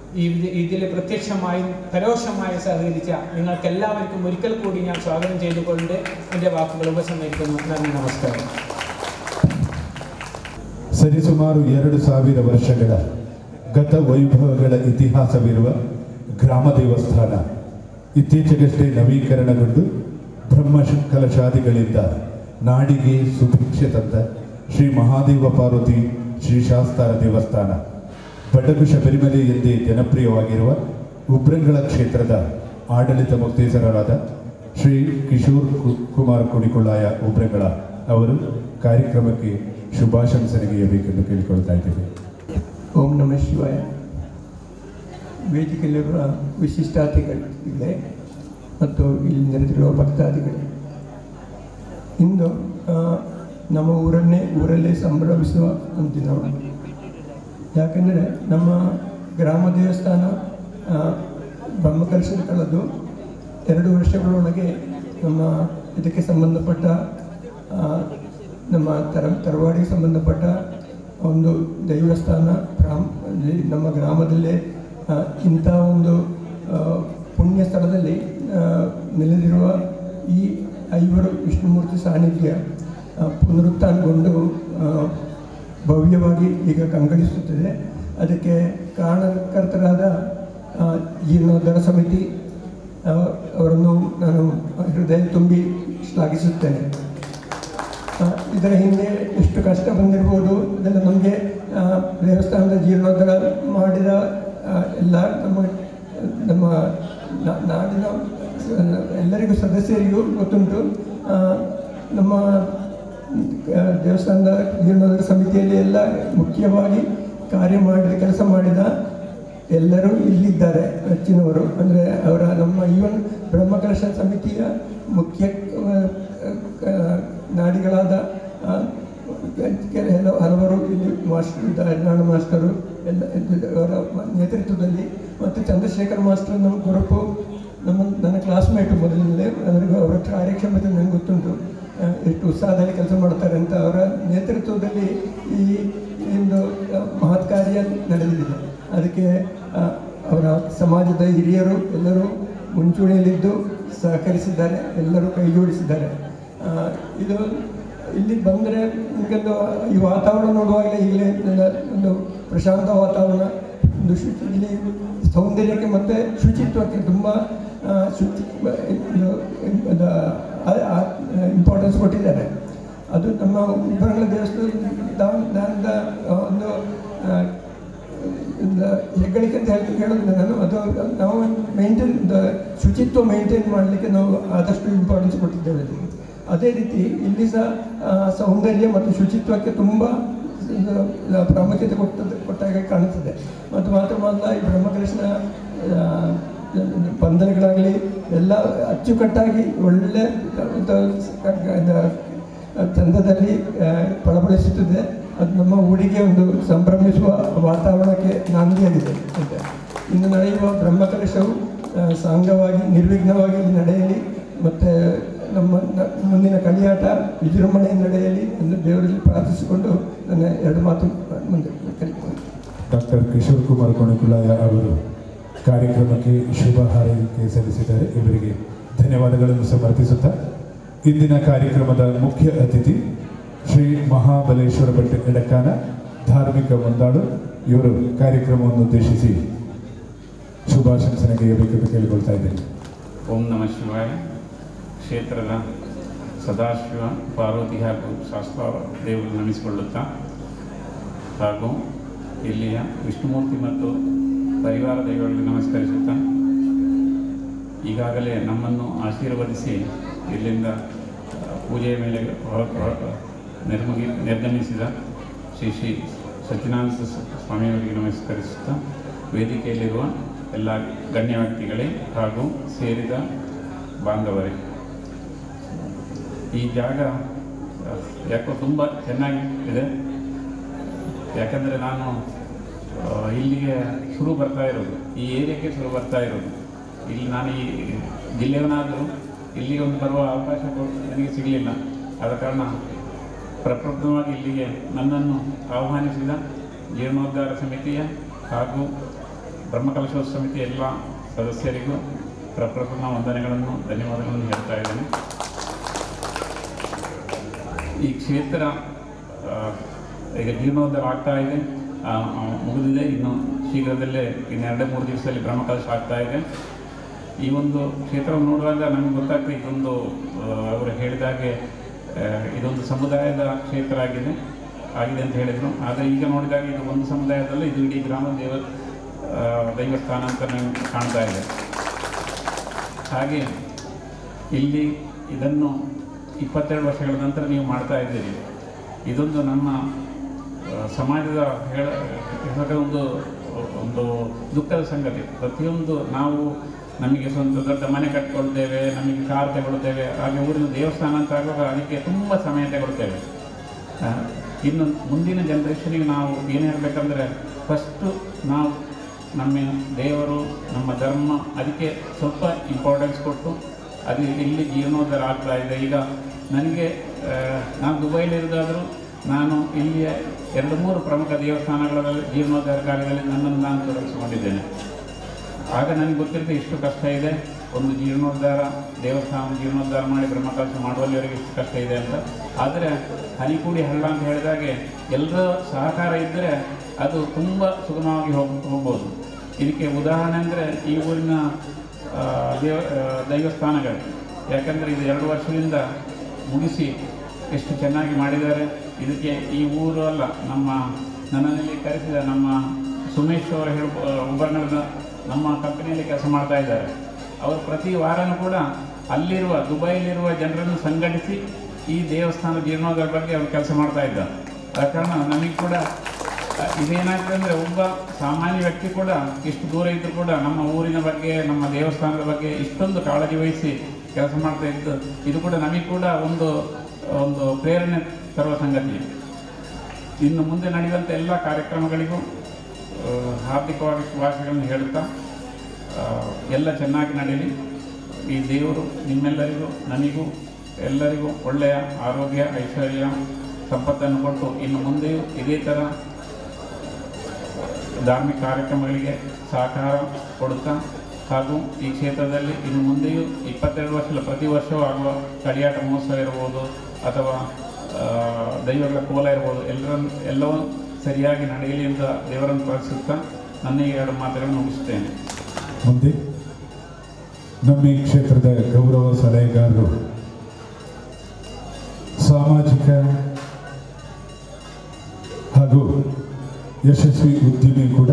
ഇതിൽ പ്രത്യക്ഷമായും പരോക്ഷമായി സഹകരിച്ച നിങ്ങൾക്കെല്ലാവർക്കും ഒരിക്കൽ കൂടി ഞാൻ സ്വാഗതം ചെയ്തുകൊണ്ട് എൻ്റെ വാക്കുകൾ ഉപസംഹരിക്കുന്നു. നന്ദി, നമസ്കാരം. ಸರಿಸುಮಾರು 2000 ವರ್ಷಗಳ ಗತ ವೈಭವಗಳ ಇತಿಹಾಸವಿರುವ ಗ್ರಾಮ ದೇವಸ್ಥಾನ ಇತ್ತೀಚೆಗಷ್ಟೇ ನವೀಕರಣಗೊಂಡು ಬ್ರಹ್ಮಕಲಶಾದಿಗಳಿಂದ ನಾಡಿಗೆ ಸುಭಿಕ್ಷೆ ತಂದ ಶ್ರೀ ಮಹಾದೇವ ಪಾರ್ವತಿ ಶ್ರೀ ಶಾಸ್ತಾರ ದೇವಸ್ಥಾನ, ಬಡಗು ಶಬರಿಮಲೆ ಎಂದೇ ಜನಪ್ರಿಯವಾಗಿರುವ ಉಬ್ರಂಗಳ ಕ್ಷೇತ್ರದ ಆಡಳಿತ ಮುಕ್ತೇಸರರಾದ ಶ್ರೀ ಕಿಶೋರ್ ಕುಮಾರ್ ಕುಣಿಕೊಳ್ಳಾಯ ಉಬ್ರಂಗಳ ಅವರು ಕಾರ್ಯಕ್ರಮಕ್ಕೆ ಶುಭಾಶಂಸನೆಗೆಯಬೇಕೆಂದು ಕೇಳಿಕೊಳ್ತಾ ಇದ್ದೇವೆ. ಓಂ ನಮಃ ಶಿವಾಯ. ವೇದಿಕೆಯಲ್ಲಿರುವ ವಿಶಿಷ್ಟಾತಿಗಳೇ ಮತ್ತು ಇಲ್ಲಿ ನೆರೆದಿರುವ ಭಕ್ತಾದಿಗಳೇ, ಇಂದು ನಮ್ಮ ಊರಲ್ಲೇ ಸಂಭ್ರಮಿಸುವ ಒಂದು ದಿನ. ಯಾಕೆಂದರೆ ನಮ್ಮ ಗ್ರಾಮ ದೇವಸ್ಥಾನ ಬ್ರಹ್ಮಕಲಶ ಕಳೆದು 2 ವರ್ಷಗಳೊಳಗೆ ನಮ್ಮ ಇದಕ್ಕೆ ಸಂಬಂಧಪಟ್ಟ ನಮ್ಮ ತರವಾಡಿಗೆ ಸಂಬಂಧಪಟ್ಟ ಒಂದು ದೈವಸ್ಥಾನ ನಮ್ಮ ಗ್ರಾಮದಲ್ಲೇ ಇಂಥ ಒಂದು ಪುಣ್ಯ ಸ್ಥಳದಲ್ಲಿ ನೆಲೆದಿರುವ ಈ 5 ವಿಷ್ಣುಮೂರ್ತಿ ಸಾನ್ನಿಧ್ಯ ಪುನರುತ್ಥಾನಗೊಂಡು ಭವ್ಯವಾಗಿ ಈಗ ಕಂಗೊಳಿಸುತ್ತದೆ. ಅದಕ್ಕೆ ಕಾರಣಕರ್ತರಾದ ಜೀರ್ಣೋದ್ಧಾರ ಸಮಿತಿ ಅವರನ್ನು ನಾನು ಹೃದಯ ತುಂಬಿ ಶ್ಲಾಘಿಸುತ್ತೇನೆ. ಇದರ ಹಿಂದೆ ಎಷ್ಟು ಕಷ್ಟ ಬಂದಿರ್ಬೋದು, ಅದೆಲ್ಲ ನಮಗೆ ದೇವಸ್ಥಾನದ ಜೀರ್ಣೋದ್ಧಾರ ಮಾಡಿದ ಎಲ್ಲ ನಮ್ಮ ನಾಡಿನ ಎಲ್ಲರಿಗೂ ಸದಸ್ಯರಿಗೂ ಗೊತ್ತುಂಟು. ನಮ್ಮ ದೇವಸ್ಥಾನದ ಜೀರ್ಣೋದ್ಧಾರ ಸಮಿತಿಯಲ್ಲಿ ಎಲ್ಲ ಮುಖ್ಯವಾಗಿ ಕೆಲಸ ಮಾಡಿದ ಎಲ್ಲರೂ ಇಲ್ಲಿದ್ದಾರೆ ಹೆಚ್ಚಿನವರು. ಅಂದರೆ ನಮ್ಮ ಈವನ್ ಬ್ರಹ್ಮಕಲಶ ಸಮಿತಿಯ ಮುಖ್ಯ ನಾಡಿಗಳಾದ ಹಲವರು ಇಲ್ಲಿ ಹರಿನಾಣ ಮಾಸ್ಟರು ಎಲ್ಲ ಅವರ ನೇತೃತ್ವದಲ್ಲಿ, ಮತ್ತು ಚಂದ್ರಶೇಖರ್ ಮಾಸ್ಟರ್ ನಮ್ಮ ಗುರುಪು ನನ್ನ ಕ್ಲಾಸ್ಮೇಟು ಮೊದಲಿನಲ್ಲೇ. ಅವರ ಕಾರ್ಯಕ್ಷಮತೆ ನನಗೆ ಗೊತ್ತುಂಟು, ಎಷ್ಟು ಉತ್ಸಾಹದಲ್ಲಿ ಕೆಲಸ ಮಾಡ್ತಾರೆ ಅಂತ. ಅವರ ನೇತೃತ್ವದಲ್ಲಿ ಈ ಒಂದು ಮಹತ್ ಕಾರ್ಯ ನಡೆದಿದೆ. ಅದಕ್ಕೆ ಅವರ ಸಮಾಜದ ಹಿರಿಯರು ಎಲ್ಲರೂ ಮುಂಚೂಣಿಯಲ್ಲಿದ್ದು ಸಹಕರಿಸಿದ್ದಾರೆ, ಎಲ್ಲರೂ ಕೈ ಜೋಡಿಸಿದ್ದಾರೆ. ಇದು ಇಲ್ಲಿ ಬಂದರೆ ನಿಮಗೊಂದು ಈ ವಾತಾವರಣ ನೋಡುವಾಗಲೇ ಈಗಲೇ ಒಂದು ಪ್ರಶಾಂತ ವಾತಾವರಣ, ಒಂದು ಇಲ್ಲಿ ಸೌಂದರ್ಯಕ್ಕೆ ಮತ್ತು ಶುಚಿತ್ವಕ್ಕೆ ತುಂಬ ಇಂಪಾರ್ಟೆನ್ಸ್ ಕೊಟ್ಟಿದ್ದಾರೆ. ಅದು ನಮ್ಮ ಉಬ್ರಂಗಳ ದೇವಸ್ಥಾನದ ಒಂದು ಹೆಗ್ಗಳಿಕೆ ಅಂತ ಹೇಳೋದಿಲ್ಲ ನಾನು. ಅದು ನಾವು ಶುಚಿತ್ವ ಮೇಂಟೈನ್ ಮಾಡಲಿಕ್ಕೆ ನಾವು ಆದಷ್ಟು ಇಂಪಾರ್ಟೆನ್ಸ್ ಕೊಟ್ಟಿದ್ದೇವೆ. ಅದೇ ರೀತಿ ಇಲ್ಲಿ ಸಹ ಸೌಂದರ್ಯ ಮತ್ತು ಶುಚಿತ್ವಕ್ಕೆ ತುಂಬ ಪ್ರಾಮುಖ್ಯತೆ ಕೊಟ್ಟಾಗ ಕಾಣುತ್ತದೆ. ಮತ್ತು ಮಾತ್ರವಲ್ಲ, ಈ ಬ್ರಹ್ಮಕಲಶನ ಬಂಧನಗಳಾಗಲಿ ಎಲ್ಲ ಅಚ್ಚುಕಟ್ಟಾಗಿ ಒಳ್ಳೆ ಚಂದದಲ್ಲಿ ಫಲಪಡಿಸುತ್ತದೆ. ಅದು ನಮ್ಮ ಊರಿಗೆ ಒಂದು ಸಂಭ್ರಮಿಸುವ ವಾತಾವರಣಕ್ಕೆ ನಾಂದಿಯಾಗಿದೆ. ಇನ್ನು ನಡೆಯುವ ಬ್ರಹ್ಮಕಲಶವು ಸಾಂಗವಾಗಿ ನಿರ್ವಿಘ್ನವಾಗಿ ನಡೆಯಲಿ, ಮತ್ತು ನಮ್ಮ ಮುಂದಿನ ಕಲಿಯಾಟ ವಿಜೃಂಭಣೆ ನಡೆಯಲಿ ಎಂದು ದೇವರಲ್ಲಿ ಪ್ರಾರ್ಥಿಸಿಕೊಂಡು ನನ್ನ 2 ಮಾತು ಮುಂದೆ ಕಲಿತೀನಿ. ಡಾಕ್ಟರ್ ಕಿಶೋರ್ ಕುಮಾರ್ ಕುಣಿಕೊಳ್ಳಾಯ ಅವರು ಕಾರ್ಯಕ್ರಮಕ್ಕೆ ಶುಭ ಹಾರೈಕೆ ಸಲ್ಲಿಸಿದ್ದಾರೆ. ಇವರಿಗೆ ಧನ್ಯವಾದಗಳನ್ನು ಸಮರ್ಪಿಸುತ್ತಾ, ಇಂದಿನ ಕಾರ್ಯಕ್ರಮದ ಮುಖ್ಯ ಅತಿಥಿ ಶ್ರೀ ಮಹಾಬಲೇಶ್ವರ ಭಟ್ ಎಡಕಾನ, ಧಾರ್ಮಿಕ ಮುಂದಾಳು. ಇವರು ಕಾರ್ಯಕ್ರಮವನ್ನು ಉದ್ದೇಶಿಸಿ ಶುಭಾಶಂಸನೆಗೆಯಬೇಕೆಂದು ಕೇಳಿಕೊಳ್ತಾ ಇದ್ದೇನೆ. ಓಂ ನಮಃ ಶಿವಾಯ. ಕ್ಷೇತ್ರದ ಸದಾಶಿವ ಪಾರ್ವತಿ ಹಾಗೂ ಶಾಸ್ತ್ರ ದೇವರು ನಮಿಸಿಕೊಳ್ಳುತ್ತಾ, ಹಾಗೂ ಇಲ್ಲಿಯ ವಿಷ್ಣುಮೂರ್ತಿ ಮತ್ತು ಪರಿವಾರ ದೈವಗಳಿಗೆ ನಮಸ್ಕರಿಸುತ್ತಾ, ಈಗಾಗಲೇ ನಮ್ಮನ್ನು ಆಶೀರ್ವದಿಸಿ ಇಲ್ಲಿಂದ ಪೂಜೆಯ ಮೇಲೆ ನಿರ್ಗಮಿಸಿದ ಶ್ರೀ ಶ್ರೀ ಸತ್ಯನಾರಾಯಣ ಸ್ವಾಮಿಯವರಿಗೆ ನಮಸ್ಕರಿಸುತ್ತಾ, ವೇದಿಕೆಯಲ್ಲಿರುವ ಎಲ್ಲ ಗಣ್ಯ ವ್ಯಕ್ತಿಗಳೇ ಹಾಗೂ ಸೇರಿದ ಬಾಂಧವರೇ, ಈ ಜಾಗ ಯಾಕೋ ತುಂಬ ಚೆನ್ನಾಗಿ ಇದೆ. ಯಾಕಂದರೆ ನಾನು ಇಲ್ಲಿಗೆ ಶುರು ಬರ್ತಾ ಇರೋದು, ಈ ಏರಿಯಾಕ್ಕೆ ಶುರು ಬರ್ತಾ ಇರೋದು. ಇಲ್ಲಿ ನಾನು ಈ ಜಿಲ್ಲೆಯವನಾದರೂ ಇಲ್ಲಿಗೆ ಒಂದು ಬರುವ ಅವಕಾಶ ನನಗೆ ಸಿಗಲಿಲ್ಲ. ಆದ ಕಾರಣ ಪ್ರಪ್ರಥಮವಾಗಿ ಇಲ್ಲಿಗೆ ನನ್ನನ್ನು ಆಹ್ವಾನಿಸಿದ ಜೀರ್ಣೋದ್ಧಾರ ಸಮಿತಿಯ ಹಾಗೂ ಬ್ರಹ್ಮಕಲಶೋತ್ಸವ ಸಮಿತಿ ಎಲ್ಲ ಸದಸ್ಯರಿಗೂ ಪ್ರಪ್ರಥಮ ವಂದನೆಗಳನ್ನು ಧನ್ಯವಾದಗಳನ್ನು ಹೇಳ್ತಾ ಇದ್ದೇನೆ. ಈ ಕ್ಷೇತ್ರ ಈಗ ಜೀರ್ಣೋದ್ಧಾರ ಆಗ್ತಾ ಇದೆ, ಮುಗಿದಿದೆ. ಇನ್ನು ಶೀಘ್ರದಲ್ಲೇ ಇನ್ನು 2-3 ದಿವಸದಲ್ಲಿ ಬ್ರಹ್ಮಕಲಶ ಆಗ್ತಾ ಇದೆ. ಈ ಒಂದು ಕ್ಷೇತ್ರವನ್ನು ನೋಡುವಾಗ ನಮಗೆ ಗೊತ್ತಾಗ್ತದೆ, ಇದೊಂದು ಅವರು ಹೇಳಿದಾಗೆ ಇದೊಂದು ಸಮುದಾಯದ ಕ್ಷೇತ್ರ ಆಗಿದೆ ಅಂತ ಹೇಳಿದರು. ಆದರೆ ಈಗ ನೋಡಿದಾಗ ಇದು ಒಂದು ಸಮುದಾಯದಲ್ಲ, ಇದು ಇಡೀ ಗ್ರಾಮ ದೈವಸ್ಥಾನ ಅಂತ ನಮಗೆ ಕಾಣ್ತಾ ಇದೆ. ಹಾಗೆ ಇಲ್ಲಿ ಇದನ್ನು 22 ವರ್ಷಗಳ ನಂತರ ನೀವು ಮಾಡ್ತಾ ಇದ್ದೀರಿ. ಇದೊಂದು ನಮ್ಮ ಸಮಾಜದ ಒಂದು ದುಃಖದ ಸಂಗತಿ. ಪ್ರತಿಯೊಂದು ನಾವು ನಮಗೆ ಸ್ವಂತ ದೊಡ್ಡ ಮನೆ ಕಟ್ಕೊಳ್ತೇವೆ, ನಮಗೆ ಕಾರ್ ತಗೊಳ್ತೇವೆ, ಹಾಗೆ ಊರಿನ ದೇವಸ್ಥಾನ ಅಂತ ಆಗುವಾಗ ಅದಕ್ಕೆ ತುಂಬ ಸಮಯ ತಗೊಳ್ತೇವೆ. ಇನ್ನು ಮುಂದಿನ ಜನ್ರೇಷನಿಗೆ ನಾವು ಏನು ಹೇಳಬೇಕಂದ್ರೆ, ಫಸ್ಟು ನಾವು ನಮ್ಮ ದೇವರು, ನಮ್ಮ ಧರ್ಮ, ಅದಕ್ಕೆ ಸ್ವಲ್ಪ ಇಂಪಾರ್ಟೆನ್ಸ್ ಕೊಟ್ಟು ಅದು ಇಲ್ಲಿ ಜೀರ್ಣೋದ್ಧಾರ ಆಗ್ತಾ ಇದೆ. ಈಗ ನನಗೆ ನಾನು ದುಬೈಲಿರೋದಾದರೂ ನಾನು ಇಲ್ಲಿಯ 2-3 ಪ್ರಮುಖ ದೇವಸ್ಥಾನಗಳಲ್ಲಿ ಜೀರ್ಣೋದ್ಧಾರ ಕಾರ್ಯದಲ್ಲಿ ನನ್ನನ್ನು ನಾನು ತೊಡಗಿಸಿಕೊಂಡಿದ್ದೇನೆ. ಆಗ ನನಗೆ ಗೊತ್ತಿರುತ್ತೆ ಇಷ್ಟು ಕಷ್ಟ ಇದೆ, ಒಂದು ದೇವಸ್ಥಾನ ಜೀರ್ಣೋದ್ಧಾರ ಮಾಡಿ ಬ್ರಹ್ಮಕಲಶ ಮಾಡುವಲ್ಲಿವರೆಗೆ ಇಷ್ಟು ಕಷ್ಟ ಇದೆ ಅಂತ. ಆದರೆ ಹನಿಕೂಡಿ ಹಳ್ಳ ಅಂತ ಹೇಳಿದಾಗೆ ಎಲ್ಲರ ಸಹಕಾರ ಇದ್ದರೆ ಅದು ತುಂಬ ಸುಗಮವಾಗಿ ಹೋಗ್ಬೋದು. ಇದಕ್ಕೆ ಉದಾಹರಣೆ ಅಂದರೆ ಈ ಊರಿನ ದೈವಸ್ಥಾನಗಳು. ಯಾಕಂದರೆ ಇದು 2 ವರ್ಷದಿಂದ ಮುಗಿಸಿ ಎಷ್ಟು ಚೆನ್ನಾಗಿ ಮಾಡಿದ್ದಾರೆ. ಇದಕ್ಕೆ ಈ ಊರು ಅಲ್ಲ, ನನ್ನಲ್ಲಿ ಕರೆಸಿದ ನಮ್ಮ ಸುಮೇಶ್ ಅವರು ಒಬ್ಬರನ್ನ ನಮ್ಮ ಕಂಪನಿಯಲ್ಲಿ ಕೆಲಸ ಮಾಡ್ತಾ ಇದ್ದಾರೆ. ಅವರು ಪ್ರತಿ ವಾರನೂ ಕೂಡ ಅಲ್ಲಿರುವ ದುಬೈಲಿರುವ ಜನರನ್ನು ಸಂಘಟಿಸಿ ಈ ದೇವಸ್ಥಾನ ಜೀರ್ಣೋದ್ಧಾರ ಬಗ್ಗೆ ಅವರು ಕೆಲಸ ಮಾಡ್ತಾ ಇದ್ದಾರೆ. ಆ ಕಾರಣ ನಮಗೆ ಕೂಡ ಇದೇನಾಗ್ತದೆ ಅಂದರೆ, ಒಬ್ಬ ಸಾಮಾನ್ಯ ವ್ಯಕ್ತಿ ಕೂಡ ಇಷ್ಟು ದೂರ ಇದ್ದರೂ ಕೂಡ ನಮ್ಮ ಊರಿನ ಬಗ್ಗೆ, ನಮ್ಮ ದೇವಸ್ಥಾನದ ಬಗ್ಗೆ ಇಷ್ಟೊಂದು ಕಾಳಜಿ ವಹಿಸಿ ಕೆಲಸ ಮಾಡ್ತಾ ಇದ್ದು, ಇದು ಕೂಡ ನಮಗೆ ಕೂಡ ಒಂದು ಪ್ರೇರಣೆ ತರುವ ಸಂಗತಿ. ಇನ್ನು ಮುಂದೆ ನಡೆಯುವಂಥ ಎಲ್ಲ ಕಾರ್ಯಕ್ರಮಗಳಿಗೂ ಹಾರ್ದಿಕವಾಗಿ ಶುಭಾಶಯಗಳನ್ನು ಹೇಳುತ್ತಾ, ಎಲ್ಲ ಚೆನ್ನಾಗಿ ನಡೆಯಲಿ. ಈ ದೇವರು ನಿಮ್ಮೆಲ್ಲರಿಗೂ, ನನಗೂ, ಎಲ್ಲರಿಗೂ ಒಳ್ಳೆಯ ಆರೋಗ್ಯ, ಐಶ್ವರ್ಯ, ಸಂಪತ್ತನ್ನು ಕೊಟ್ಟು ಇನ್ನು ಮುಂದೆಯೂ ಇದೇ ಥರ ಧಾರ್ಮಿಕ ಕಾರ್ಯಕ್ರಮಗಳಿಗೆ ಸಹಕಾರ ಕೊಡುತ್ತಾ, ಹಾಗೂ ಈ ಕ್ಷೇತ್ರದಲ್ಲಿ ಇನ್ನು ಮುಂದೆಯೂ 22 ವರ್ಷದ ಪ್ರತಿ ವರ್ಷವೂ ಆಗುವ ಕಡಿಯಾಟ ಮಹೋತ್ಸವ ಇರ್ಬೋದು ಅಥವಾ ದೈವಗಳ ಕೋಲ ಇರ್ಬೋದು, ಎಲ್ಲವೂ ಸರಿಯಾಗಿ ನಡೆಯಲಿ ಅಂತ ದೇವರನ್ನು ಪ್ರಾರ್ಥಿಸುತ್ತಾ ನನ್ನ ಈ 2 ಮಾತುಗಳನ್ನು ಮುಗಿಸುತ್ತೇನೆ. ಮುಂದೆ ನಮ್ಮ ಈ ಕ್ಷೇತ್ರದ ಗೌರವ ಸಲಹೆಗಾರರು, ಸಾಮಾಜಿಕ ಹಾಗೂ ಯಶಸ್ವಿ ಉದ್ಯಮಿ ಕೂಡ,